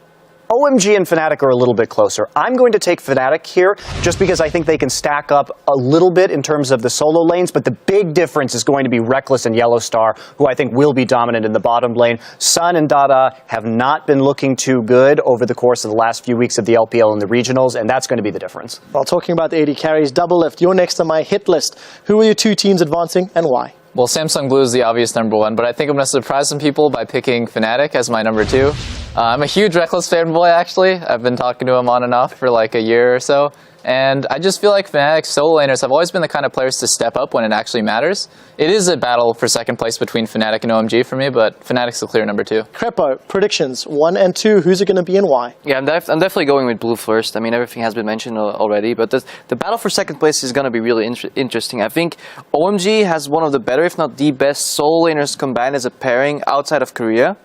OMG and Fnatic are a little bit closer. I'm going to take Fnatic here just because I think they can stack up a little bit in terms of the solo lanes, but the big difference is going to be Reckless and Yellowstar, who I think will be dominant in the bottom lane. Sun and Dada have not been looking too good over the course of the last few weeks of the LPL and the regionals, and that's going to be the difference. Well, talking about the AD carries, Double Lift, you're next on my hit list. Who are your two teams advancing and why? Well, Samsung Blue is the obvious number one, but I think I'm going to surprise some people by picking Fnatic as my number two. I'm a huge Reckless fanboy, actually. I've been talking to him on and off for like a year or so. And I just feel like Fnatic's solo laners have always been the kind of players to step up when it actually matters. It is a battle for second place between Fnatic and OMG for me, but Fnatic's the clear number two. Crepo, predictions, 1 and 2, who's it going to be and why? Yeah, I'm definitely going with Blue first. I mean, everything has been mentioned already, but the battle for second place is going to be really interesting. I think OMG has one of the better, if not the best, solo laners combined as a pairing outside of Korea.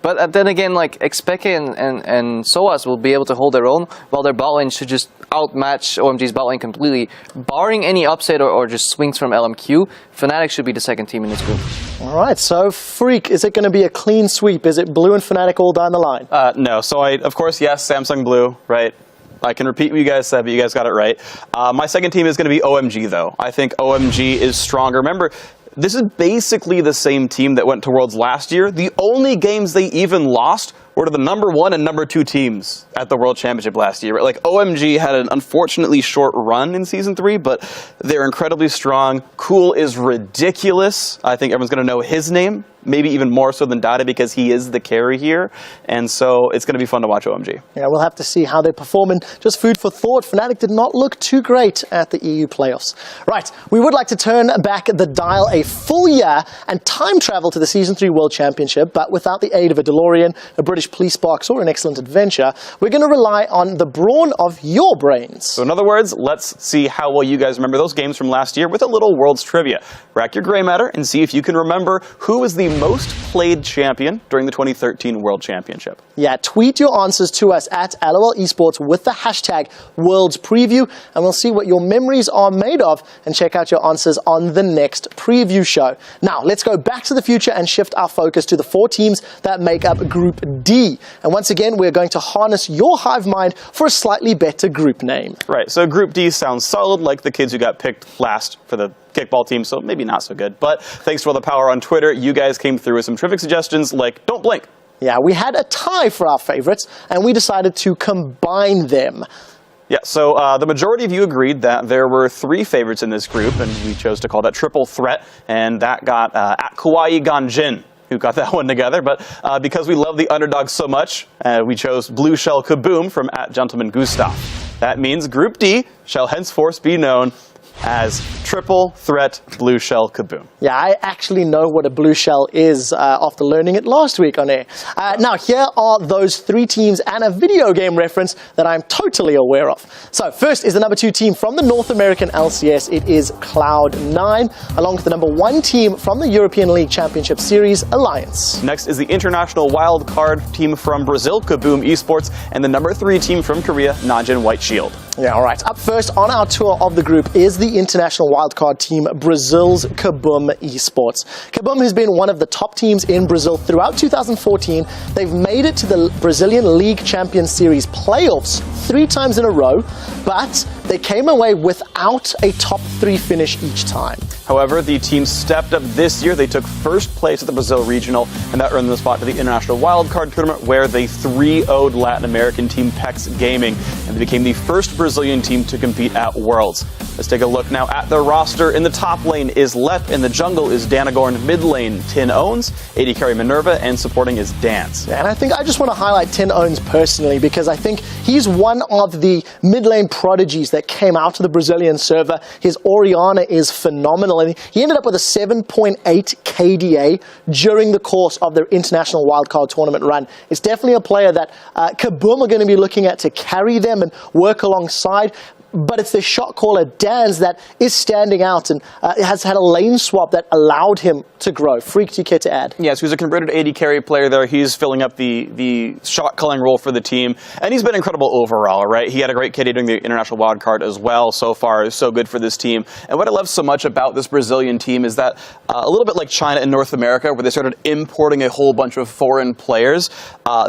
But then again, like Xpeke and Soaz will be able to hold their own, while their bot lane should just outmatch OMG's bot lane completely. Barring any upset or just swings from LMQ, Fnatic should be the second team in this group. All right, so Freak, is it going to be a clean sweep? Is it Blue and Fnatic all down the line? No, so of course, yes, Samsung Blue, right? I can repeat what you guys said, but you guys got it right. My second team is going to be OMG, though. I think OMG is stronger. Remember, this is basically the same team that went to Worlds last year. The only games they even lost were to the number 1 and number 2 teams at the World Championship last year. Like, OMG had an unfortunately short run in Season 3, but they're incredibly strong. Cool is ridiculous. I think everyone's going to know his name, maybe even more so than Dada because he is the carry here. And so it's going to be fun to watch OMG. Yeah, we'll have to see how they perform. And just food for thought, Fnatic did not look too great at the EU playoffs. Right, we would like to turn back the dial a full year and time travel to the Season 3 World Championship, but without the aid of a DeLorean, a British police box, or an excellent adventure. We're going to rely on the brawn of your brains. So in other words, let's see how well you guys remember those games from last year with a little Worlds trivia. Rack your gray matter and see if you can remember who was the most played champion during the 2013 World Championship. Yeah, tweet your answers to us at LOL Esports with the hashtag Worlds Preview, and we'll see what your memories are made of and check out your answers on the next preview show. Now, let's go back to the future and shift our focus to the 4 teams that make up Group D. And once again, we're going to harness your hive mind for a slightly better group name. Right, so Group D sounds solid, like the kids who got picked last for the kickball team, so maybe not so good. But thanks to all the power on Twitter, you guys came through with some terrific suggestions like Don't Blink. Yeah, we had a tie for our favorites, and we decided to combine them. Yeah, so the majority of you agreed that there were 3 favorites in this group, and we chose to call that Triple Threat, and that got at Kawaii Ganjin, who got that one together. But because we love the underdog so much, we chose Blue Shell Kaboom from at Gentleman Gustav. That means Group D shall henceforth be known as Triple Threat Blue Shell Kaboom. Yeah, I actually know what a blue shell is after learning it last week on air. Now, here are those 3 teams and a video game reference that I'm totally aware of. So, first is the number 2 team from the North American LCS. It is Cloud9, along with the number 1 team from the European League Championship Series, Alliance. Next is the international wildcard team from Brazil, Kaboom Esports, and the number 3 team from Korea, Najin White Shield. Yeah, all right. Up first on our tour of the group is the international wildcard team, Brazil's Kaboom Esports. Kaboom has been one of the top teams in Brazil throughout 2014. They've made it to the Brazilian League Champions Series playoffs 3 times in a row, but they came away without a top 3 finish each time. However, the team stepped up this year. They took first place at the Brazil Regional, and that earned them the spot to the International Wildcard Tournament, where they 3-0'd Latin American team PEX Gaming, and they became the first Brazilian team to compete at Worlds. Let's take a look now at the roster. In the top lane is Lep, in the jungle is Danagorn, mid lane Tin Owns, AD carry Minerva, and supporting is Dance. And I think I just want to highlight Tin Owns personally, because I think he's one of the mid lane prodigies that came out of the Brazilian server. His Orianna is phenomenal, and he ended up with a 7.8 KDA during the course of their international wildcard tournament run. It's definitely a player that Kaboom are going to be looking at to carry them and work alongside. But it's the shot caller Danz that is standing out and has had a lane swap that allowed him to grow. Freak, do you care to add? Yes, he's a converted AD carry player there. He's filling up the shot calling role for the team, and he's been incredible overall, right? He had a great KD during the international wildcard as well. So far, is so good for this team. And what I love so much about this Brazilian team is that a little bit like China and North America, where they started importing a whole bunch of foreign players,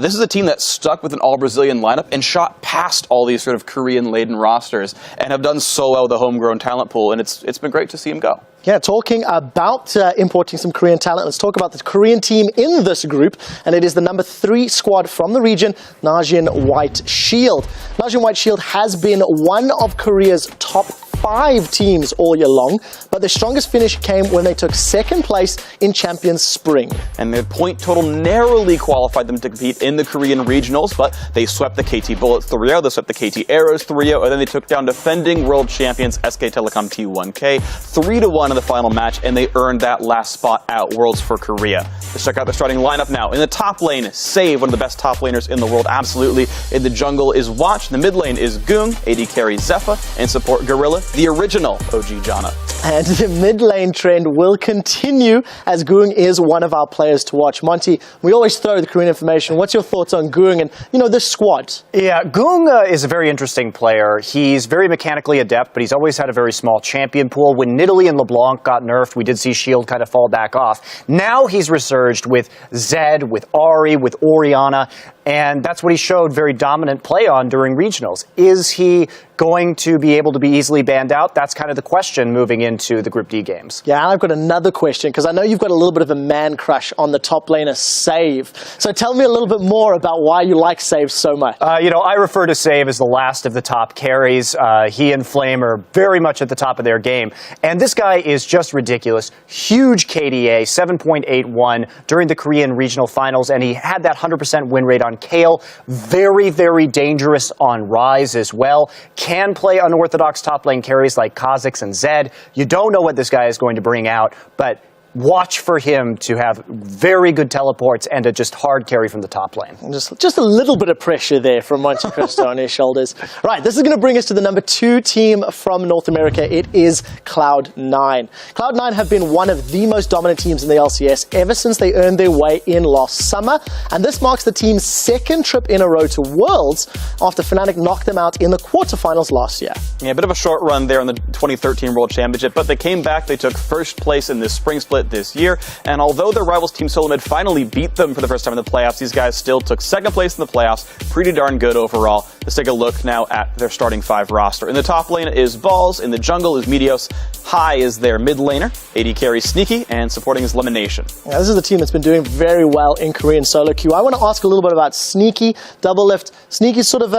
this is a team that stuck with an all-Brazilian lineup and shot past all these sort of Korean-laden rosters, and have done so well with the homegrown talent pool, and it's been great to see him go. Yeah, talking about importing some Korean talent, let's talk about the Korean team in this group, and it is the number 3 squad from the region, Najin White Shield. Najin White Shield has been one of Korea's top 5 teams all year long, but their strongest finish came when they took 2nd place in Champions Spring. And their point total narrowly qualified them to compete in the Korean regionals, but they swept the KT Bullets 3-0, they swept the KT Arrows 3-0, and then they took down defending world champions SK Telecom T1K 3-1 in the final match, and they earned that last spot at Worlds for Korea. Let's check out the starting lineup now. In the top lane, Save, one of the best top laners in the world, absolutely. In the jungle is Watch, in the mid lane is Goong, AD carry Zephyr, and support Gorilla, the original OG Janna. And the mid lane trend will continue, as Goong is one of our players to watch. Monty, we always throw the Korean information. What's your thoughts on Goong and, this squad? Yeah, Goong is a very interesting player. He's very mechanically adept, but he's always had a very small champion pool. When Nidalee and LeBlanc got nerfed, we did see Shield kind of fall back off. Now he's resurged with Zed, with Ahri, with Orianna, and that's what he showed very dominant play on during regionals. Is he going to be able to be easily banned out? That's kind of the question moving into the Group D games. Yeah, and I've got another question, because I know you've got a little bit of a man crush on the top laner Save. So tell me a little bit more about why you like Save so much. I refer to Save as the last of the top carries. He and Flame are very much at the top of their game. And this guy is just ridiculous. Huge KDA, 7.81 during the Korean regional finals, and he had that 100% win rate on Kayle. Very, very dangerous on Ryze as well. Can play unorthodox top lane carries like Kha'Zix and Zed. You don't know what this guy is going to bring out, but watch for him to have very good teleports and a just hard carry from the top lane. Just a little bit of pressure there from Monte Cristo on his shoulders. Right, this is going to bring us to the number 2 team from North America. It is Cloud9. Cloud9 have been one of the most dominant teams in the LCS ever since they earned their way in last summer, and this marks the team's 2nd trip in a row to Worlds after Fnatic knocked them out in the quarterfinals last year. Yeah, a bit of a short run there in the 2013 World Championship, but they came back. They took first place in this spring split this year, and although their rivals Team Solomid finally beat them for the first time in the playoffs, these guys still took 2nd place in the playoffs. Pretty darn good overall. Let's take a look now at their starting 5 roster. In the top lane is Balls, in the jungle is Meteos, High is their mid laner, AD carries Sneaky, and supporting is Lemonation. Now, this is a team that's been doing very well in Korean solo queue. I want to ask a little bit about Sneaky, Double Lift. Sneaky's sort of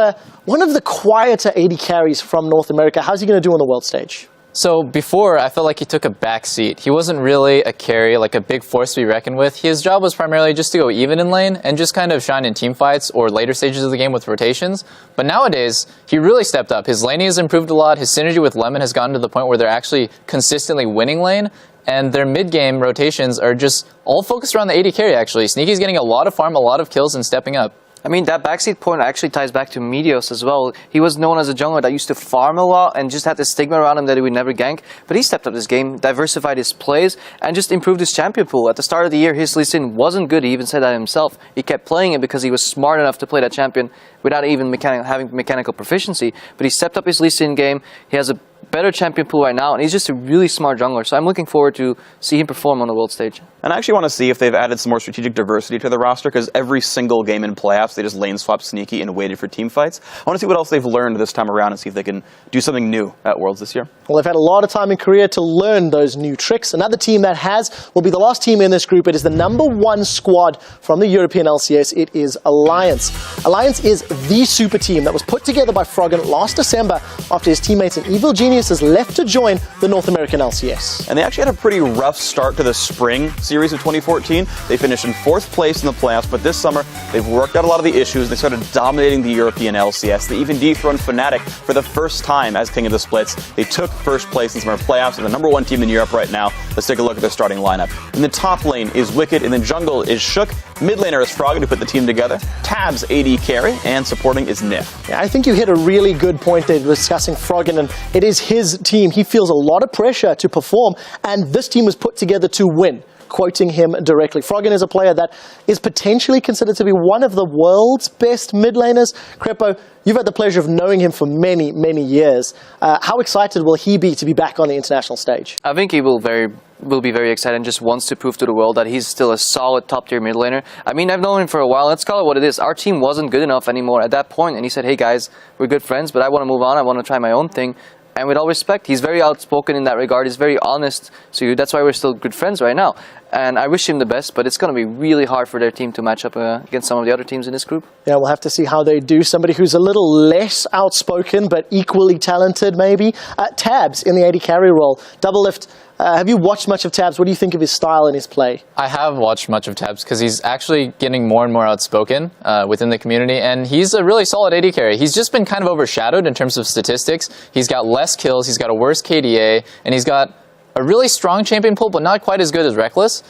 one of the quieter AD carries from North America. How's he going to do on the world stage? So before, I felt like he took a back seat. He wasn't really a carry, like a big force to be reckoned with. His job was primarily just to go even in lane and just kind of shine in team fights or later stages of the game with rotations. But nowadays, he really stepped up. His laning has improved a lot. His synergy with Lemon has gotten to the point where they're actually consistently winning lane. And their mid-game rotations are just all focused around the AD carry, actually. Sneaky's getting a lot of farm, a lot of kills, and stepping up. I mean, that backseat point actually ties back to Meteos as well. He was known as a jungler that used to farm a lot and just had this stigma around him that he would never gank. But he stepped up this game, diversified his plays, and just improved his champion pool. At the start of the year, his Lee Sin wasn't good. He even said that himself. He kept playing it because he was smart enough to play that champion. without even having mechanical proficiency. But he stepped up his Lee Sin game. He has a better champion pool right now, and he's just a really smart jungler. So I'm looking forward to see him perform on the world stage. And I actually want to see if they've added some more strategic diversity to the roster, because every single game in playoffs, they just lane swapped sneaky and waited for team fights. I want to see what else they've learned this time around and see if they can do something new at Worlds this year. Well, they've had a lot of time in Korea to learn those new tricks. Another team that has will be the last team in this group. It is the #1 squad from the European LCS. It is Alliance. Alliance is the super team that was put together by Froggen last December after his teammates and Evil Geniuses left to join the North American LCS. And they actually had a pretty rough start to the spring series of 2014. They finished in 4th place in the playoffs, but this summer they've worked out a lot of the issues. They started dominating the European LCS. They even dethroned Fnatic for the first time as King of the Splits. They took first place in summer playoffs. They're the #1 team in Europe right now. Let's take a look at their starting lineup. In the top lane is Wicked, in the jungle is Shook, mid laner is Froggen, who put the team together, Tabs AD carry, and supporting is Nif. Yeah, I think you hit a really good point there discussing Froggen, and it is his team. He feels a lot of pressure to perform, and this team was put together to win. Quoting him directly, Froggen is a player that is potentially considered to be one of the world's best mid laners. Crepo, you've had the pleasure of knowing him for many, many years. How excited will he be to be back on the international stage? I think he will be very excited and just wants to prove to the world that he's still a solid top-tier mid laner. I mean, I've known him for a while. Let's call it what it is. Our team wasn't good enough anymore at that point, and he said, hey guys, we're good friends, but I want to move on. I want to try my own thing. And with all respect, he's very outspoken in that regard. He's very honest. So that's why we're still good friends right now. And I wish him the best, but it's going to be really hard for their team to match up against some of the other teams in this group. Yeah, we'll have to see how they do. Somebody who's a little less outspoken, but equally talented, maybe. Tabs in the AD carry role. Double lift. Have you watched much of Tabs? What do you think of his style and his play? I have watched much of Tabs because he's actually getting more and more outspoken within the community, and he's a really solid AD carry. He's just been kind of overshadowed in terms of statistics. He's got less kills, he's got a worse KDA, and he's got a really strong champion pool, but not quite as good as Reckless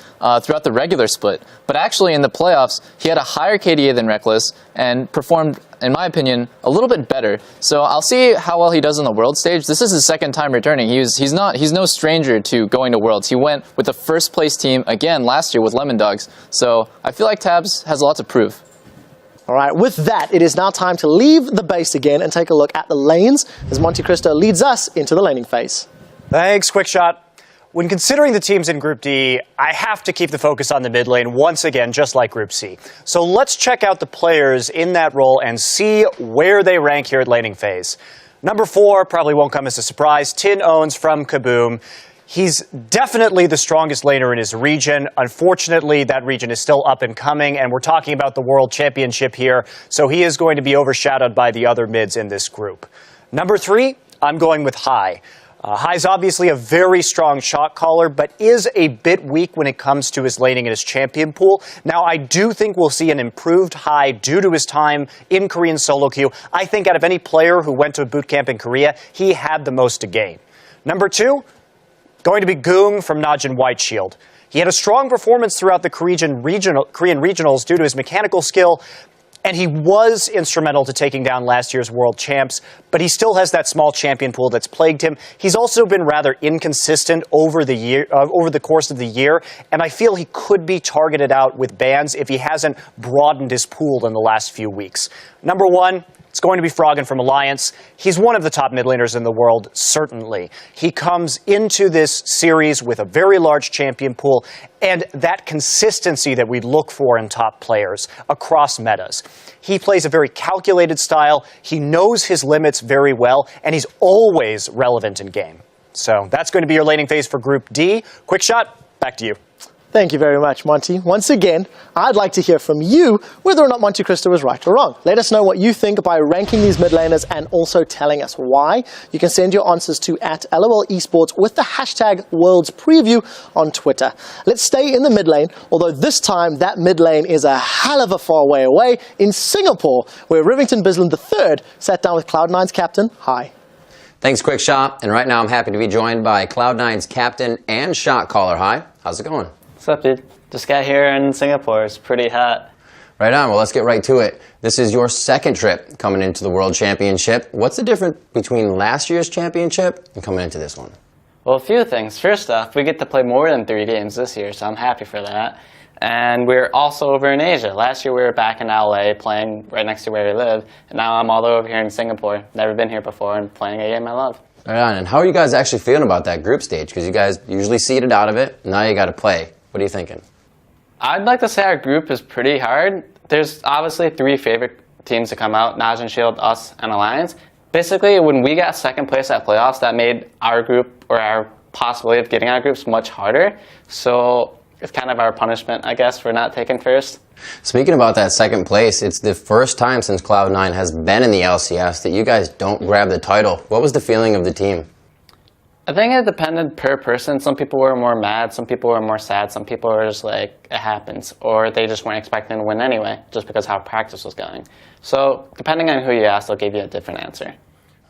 throughout the regular split. But actually in the playoffs, he had a higher KDA than Reckless and performed, in my opinion, a little bit better. So I'll see how well he does on the world stage. This is his second time returning. He's no stranger to going to Worlds. He went with the first place team again last year with Lemon Dogs. So I feel like Tabs has a lot to prove. All right, with that, it is now time to leave the base again and take a look at the lanes as Monte Cristo leads us into the laning phase. Thanks, Quickshot. When considering the teams in Group D, I have to keep the focus on the mid lane once again, just like Group C. So let's check out the players in that role and see where they rank here at laning phase. Number 4 probably won't come as a surprise. Tin Owns from Kaboom. He's definitely the strongest laner in his region. Unfortunately, that region is still up and coming, and we're talking about the World Championship here, so he is going to be overshadowed by the other mids in this group. Number 3, I'm going with Hai. Hai's obviously a very strong shot caller, but is a bit weak when it comes to his laning and his champion pool. Now, I do think we'll see an improved Hai due to his time in Korean solo queue. I think out of any player who went to a boot camp in Korea, he had the most to gain. Number 2, going to be Goong from Najin White Shield. He had a strong performance throughout the Korean regionals due to his mechanical skill, and he was instrumental to taking down last year's world champs, but he still has that small champion pool that's plagued him. He's also been rather inconsistent over the course of the year, and I feel he could be targeted out with bans if he hasn't broadened his pool in the last few weeks. Number 1, it's going to be Froggen from Alliance. He's one of the top mid laners in the world, certainly. He comes into this series with a very large champion pool and that consistency that we look for in top players across metas. He plays a very calculated style, he knows his limits very well, and he's always relevant in game. So that's going to be your laning phase for Group D. Quickshot, back to you. Thank you very much, Monty. Once again, I'd like to hear from you whether or not Monte Cristo was right or wrong. Let us know what you think by ranking these mid laners and also telling us why. You can send your answers to @LOL Esports with the hashtag Worlds Preview on Twitter. Let's stay in the mid lane, although this time that mid lane is a hell of a far way away in Singapore, where Rivington Bisland III sat down with Cloud9's captain, Hai. Thanks, Quickshot. And right now I'm happy to be joined by Cloud9's captain and shot caller, Hai. How's it going? What's up, dude? Just got here in Singapore. It's pretty hot. Right on. Well, let's get right to it. This is your second trip coming into the World Championship. What's the difference between last year's championship and coming into this one? Well, a few things. First off, we get to play more than 3 games this year, so I'm happy for that. And we're also over in Asia. Last year we were back in LA playing right next to where we live, and now I'm all over here in Singapore. Never been here before and playing a game I love. Right on. And how are you guys actually feeling about that group stage? Because you guys usually seeded out of it. Now you got to play. What are you thinking? I'd like to say our group is pretty hard. There's obviously 3 favorite teams to come out, Naj and Shield, us, and Alliance. Basically, when we got second place at playoffs, that made our group, or our possibility of getting our groups, much harder. So it's kind of our punishment, I guess, for not taking first. Speaking about that second place, it's the first time since Cloud9 has been in the LCS that you guys don't grab the title. What was the feeling of the team? I think it depended per person. Some people were more mad, some people were more sad, some people were just like, it happens. Or they just weren't expecting to win anyway, just because how practice was going. So depending on who you asked, they'll give you a different answer.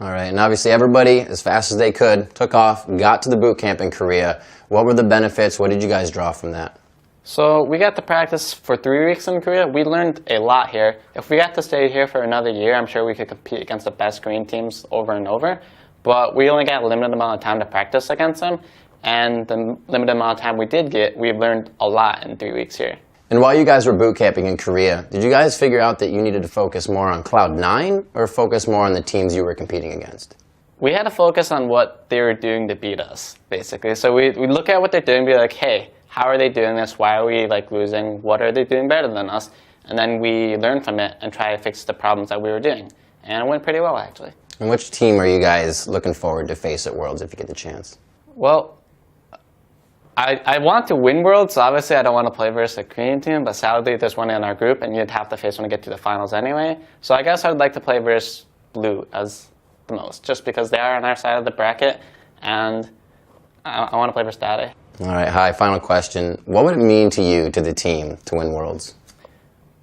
All right, and obviously everybody, as fast as they could, took off, got to the boot camp in Korea. What were the benefits? What did you guys draw from that? So we got to practice for 3 weeks in Korea. We learned a lot here. If we got to stay here for another year, I'm sure we could compete against the best Korean teams over and over. But we only got a limited amount of time to practice against them. And the limited amount of time we did get, we've learned a lot in 3 weeks here. And while you guys were boot camping in Korea, did you guys figure out that you needed to focus more on Cloud9 or focus more on the teams you were competing against? We had to focus on what they were doing to beat us, basically. So we look at what they're doing and be like, hey, how are they doing this? Why are we like losing? What are they doing better than us? And then we learn from it and try to fix the problems that we were doing. And it went pretty well, actually. And which team are you guys looking forward to face at Worlds if you get the chance? Well, I want to win Worlds. So obviously, I don't want to play versus a Korean team, but sadly, there's one in our group, and you'd have to face one to get to the finals anyway. So I guess I would like to play versus Blue as the most, just because they are on our side of the bracket, and I want to play versus Dade. All right, Hi, final question. What would it mean to you, to the team, to win Worlds?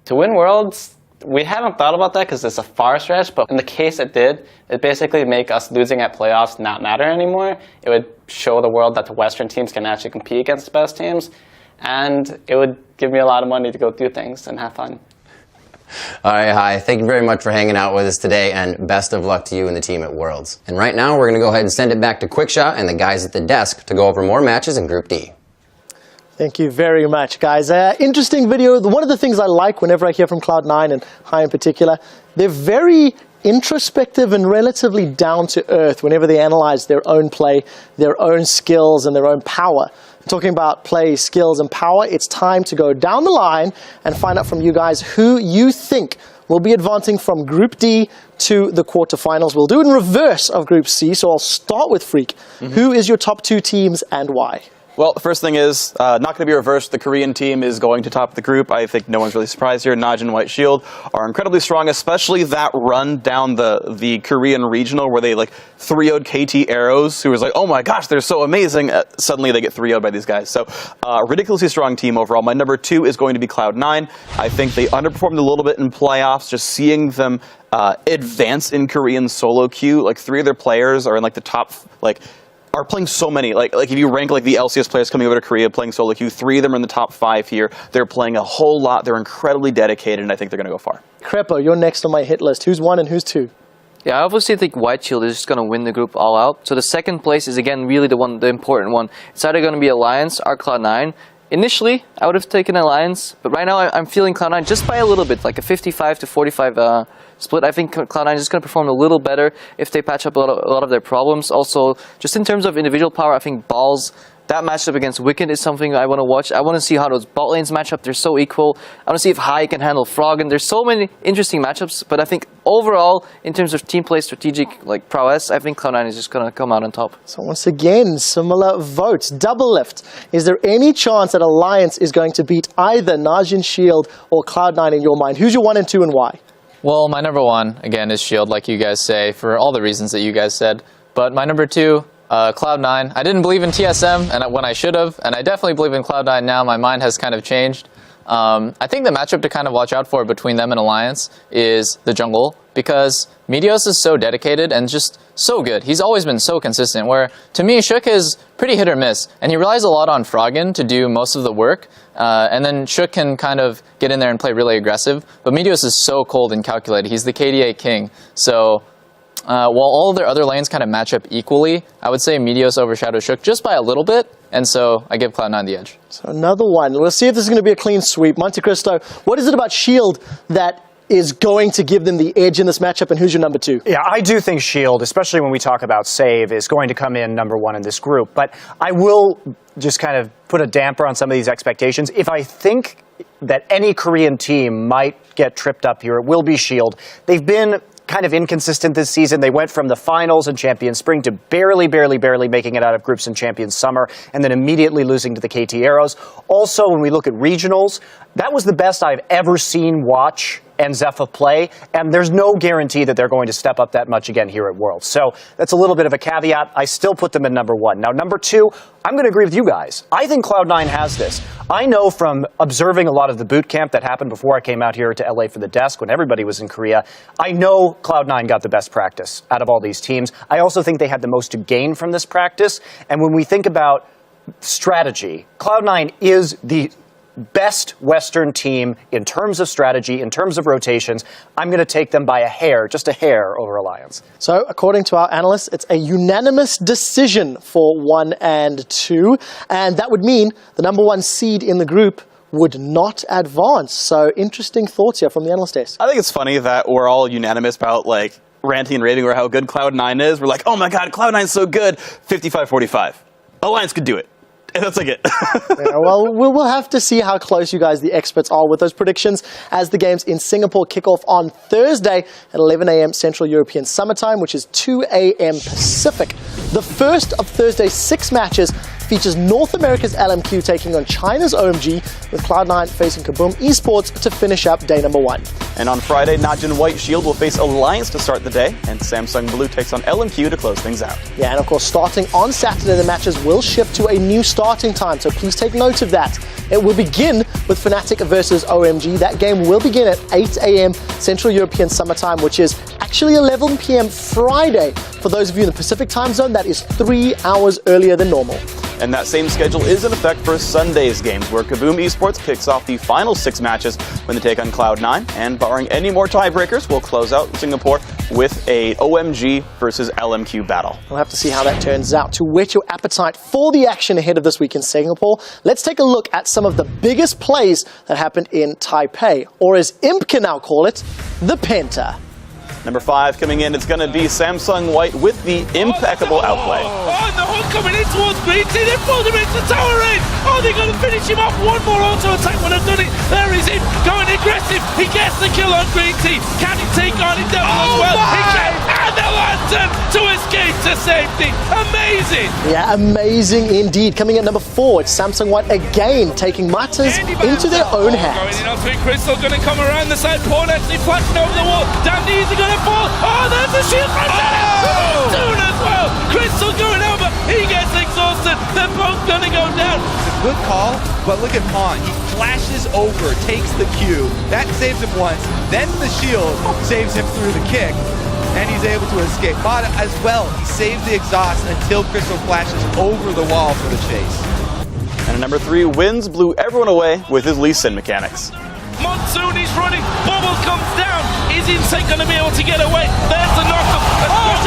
To win Worlds, we haven't thought about that because it's a far stretch, but in the case it did, it basically make us losing at playoffs not matter anymore. It would show the world that the Western teams can actually compete against the best teams, and it would give me a lot of money to go do things and have fun. All right, Hi, thank you very much for hanging out with us today, and best of luck to you and the team at Worlds. And right now, we're going to go ahead and send it back to Quickshot and the guys at the desk to go over more matches in Group D. Thank you very much, guys. Interesting video. One of the things I like whenever I hear from Cloud9 and Hi in particular, they're very introspective and relatively down to earth whenever they analyze their own play, their own skills, and their own power. Talking about play, skills, and power, it's time to go down the line and find out from you guys who you think will be advancing from Group D to the quarterfinals. We'll do it in reverse of Group C, so I'll start with Freak. Who is your top 2 teams and why? Well, the first thing is not going to be reversed. The Korean team is going to top the group. I think no one's really surprised here. Naj and White Shield are incredibly strong, especially that run down the Korean regional where they like 3-0'd KT Arrows, who was like, oh my gosh, they're so amazing. Suddenly they get 3-0'd by these guys. So ridiculously strong team overall. My number 2 is going to be Cloud9. I think they underperformed a little bit in playoffs. Just seeing them advance in Korean solo queue, like 3 of their players are in like the top, like, are playing so many, like if you rank like the LCS players coming over to Korea playing solo queue, 3 of them are in the top 5 here. They're playing a whole lot. They're incredibly dedicated, and I think they're going to go far. Crepo, you're next on my hit list. Who's 1 and who's 2? Yeah, I obviously think White Shield is just going to win the group all out. So the second place is, again, really the important one. It's either going to be Alliance or Cloud9. Initially, I would have taken Alliance, but right now I'm feeling Cloud9 just by a little bit, like a 55 to 45 split. I think Cloud9 is going to perform a little better if they patch up a lot of their problems. Also, just in terms of individual power, I think Balls, that matchup against Wicked is something I want to watch. I want to see how those bot lanes match up. They're so equal. I want to see if Hai can handle Frog, and there's so many interesting matchups. But I think overall, in terms of team play, strategic like prowess, I think Cloud9 is just going to come out on top. So once again, similar votes. Double lift. Is there any chance that Alliance is going to beat either Najin Shield or Cloud9 in your mind? Who's your 1 and 2 and why? Well, my number 1, again, is Shield, like you guys say, for all the reasons that you guys said. But my number 2, Cloud9. I didn't believe in TSM and when I should have, and I definitely believe in Cloud9 now. My mind has kind of changed. I think the matchup to kind of watch out for between them and Alliance is the jungle, because Meteos is so dedicated and just so good. He's always been so consistent, where to me, Shook is pretty hit or miss, and he relies a lot on Froggen to do most of the work, and then Shook can kind of get in there and play really aggressive, but Meteos is so cold and calculated. He's the KDA king, so while all of their other lanes kind of match up equally, I would say Meteos overshadows Shook just by a little bit, And so I give Cloud9 the edge. So another one. We'll see if this is going to be a clean sweep. Monte Cristo, what is it about Shield that is going to give them the edge in this matchup, and who's your number 2? Yeah, I do think Shield, especially when we talk about save, is going to come in number 1 in this group. But I will just kind of put a damper on some of these expectations. If I think that any Korean team might get tripped up here, it will be Shield. They've been kind of inconsistent this season. They went from the finals in Champions Spring to barely making it out of groups in Champions Summer, and then immediately losing to the KT Arrows. Also, when we look at regionals, that was the best I've ever seen Watch and Zephyr play, and there's no guarantee that they're going to step up that much again here at Worlds. So that's a little bit of a caveat. I still put them in number 1. Now, number 2, I'm going to agree with you guys. I think Cloud9 has this. I know from observing a lot of the boot camp that happened before I came out here to LA for the desk when everybody was in Korea, I know Cloud9 got the best practice out of all these teams. I also think they had the most to gain from this practice. And when we think about strategy, Cloud9 is the best Western team in terms of strategy, in terms of rotations. I'm going to take them by a hair, just a hair, over Alliance. So, according to our analysts, it's a unanimous decision for 1 and 2, and that would mean the number 1 seed in the group would not advance. So, interesting thoughts here from the analyst desk. I think it's funny that we're all unanimous about, like, ranting and raving over how good Cloud9 is. We're like, oh my god, Cloud9's so good. 55-45. Alliance could do it. And that's like it. Yeah, well, we'll have to see how close you guys, the experts, are with those predictions as the games in Singapore kick off on Thursday at 11 a.m. Central European Summertime, which is 2 a.m. Pacific. The first of Thursday's 6 matches features North America's LMQ taking on China's OMG, with Cloud9 facing Kaboom Esports to finish up day number 1. And on Friday, Najin White Shield will face Alliance to start the day, and Samsung Blue takes on LMQ to close things out. Yeah, and of course, starting on Saturday, the matches will shift to a new starting time, so please take note of that. It will begin with Fnatic versus OMG. That game will begin at 8 a.m. Central European Summertime, which is actually 11 p.m. Friday. For those of you in the Pacific time zone, that is 3 hours earlier than normal. And that same schedule is in effect for Sunday's games, where Kaboom Esports kicks off the final 6 matches when they take on Cloud9, and barring any more tiebreakers, we'll close out Singapore with a OMG versus LMQ battle. We'll have to see how that turns out. To whet your appetite for the action ahead of this week in Singapore, let's take a look at some of the biggest plays that happened in Taipei, or as Imp can now call it, the Penta. Number 5 coming in, it's going to be Samsung White with the impeccable outplay. Oh, and the hook coming in towards BT. They pulled him into tower in. Oh, they're going to finish him off. One more auto attack would have done it. There is him going aggressive. He gets the kill on BT. Can he take on Endeavor as well? He can. And the lantern to escape to safety. Amazing. Yeah, amazing indeed. Coming at number 4, it's Samsung White again taking matters into their own hands. Going in on 3, Crystal going to come around the side. Paul actually flashing over the wall. Down the easy going to fall. Oh, there's the shield from Soon as well. Crystal going over. He gets exhausted. They're both going to go down. It's a good call, but look at Pawn. He flashes over, takes the Q. That saves him once. Then the shield saves him through the kick, and he's able to escape. But as well, he saves the exhaust until Crystal flashes over the wall for the chase. And at number 3, Wins blew everyone away with his Lee Sin mechanics. Monsoon is running. Bubble comes down. Is Insect going to be able to get away? There's the knockup. Goes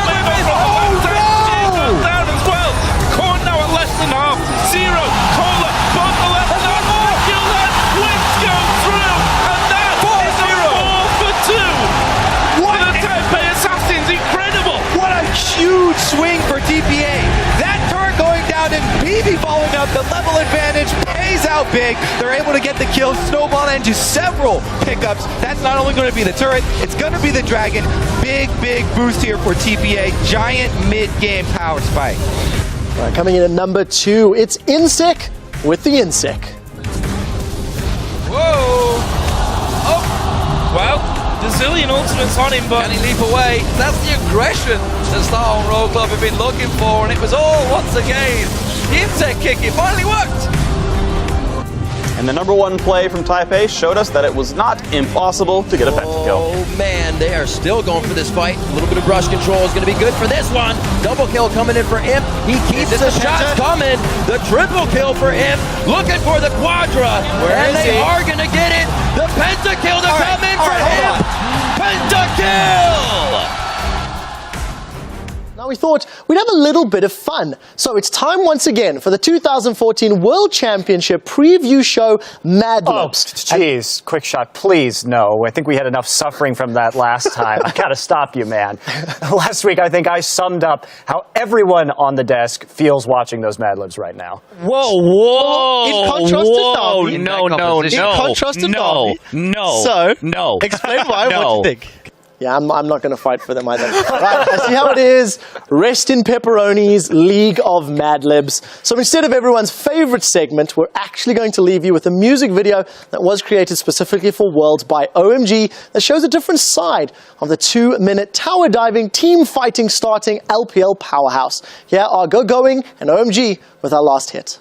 down as well. Korn now at less than half. Zero. Cola. Both the left and half. Kill that. Wins go through. And that is a 4 for 2. What the Taipei Assassins. Incredible. What a huge swing for TPA. That turret going down and BB following up. The level advantage pays out big. They're able to get the kill, snowball into several pickups. That's not only going to be the turret, it's going to be the dragon. Big boost here for TPA. Giant mid-game power spike. All right, coming in at number 2, it's Insec with the Insec. Whoa. Oh. Well, the Zillion ultimate's on him, but can he leap away? That's the aggression that Starhorn Royal Club have been looking for, and it was all once again the insect kick. It finally worked. And the number 1 play from Taipei showed us that it was not impossible to get a pentakill. Oh man, they are still going for this fight. A little bit of rush control is going to be good for this one. Double kill coming in for Imp. He keeps the shots coming. The triple kill for Imp. Looking for the quadra. And they are going to get it. The pentakill to come in for Imp. Pentakill! Now we thought we'd have a little bit of fun. So it's time once again for the 2014 World Championship preview show, Mad Libs. Oh, jeez, quick shot, please, no. I think we had enough suffering from that last time. I gotta stop you, man. Last week, I think I summed up how everyone on the desk feels watching those Mad Libs right now. Whoa! In contrast to Darby. No. In contrast to Darby. No. Explain why. What do you think? Yeah, I'm not going to fight for them either. Right, I see how it is. Rest in Pepperoni's League of Mad Libs. So instead of everyone's favorite segment, we're actually going to leave you with a music video that was created specifically for Worlds by OMG that shows a different side of the 2-minute tower diving, team fighting starting LPL powerhouse. Here are Go Going and OMG with our last hit.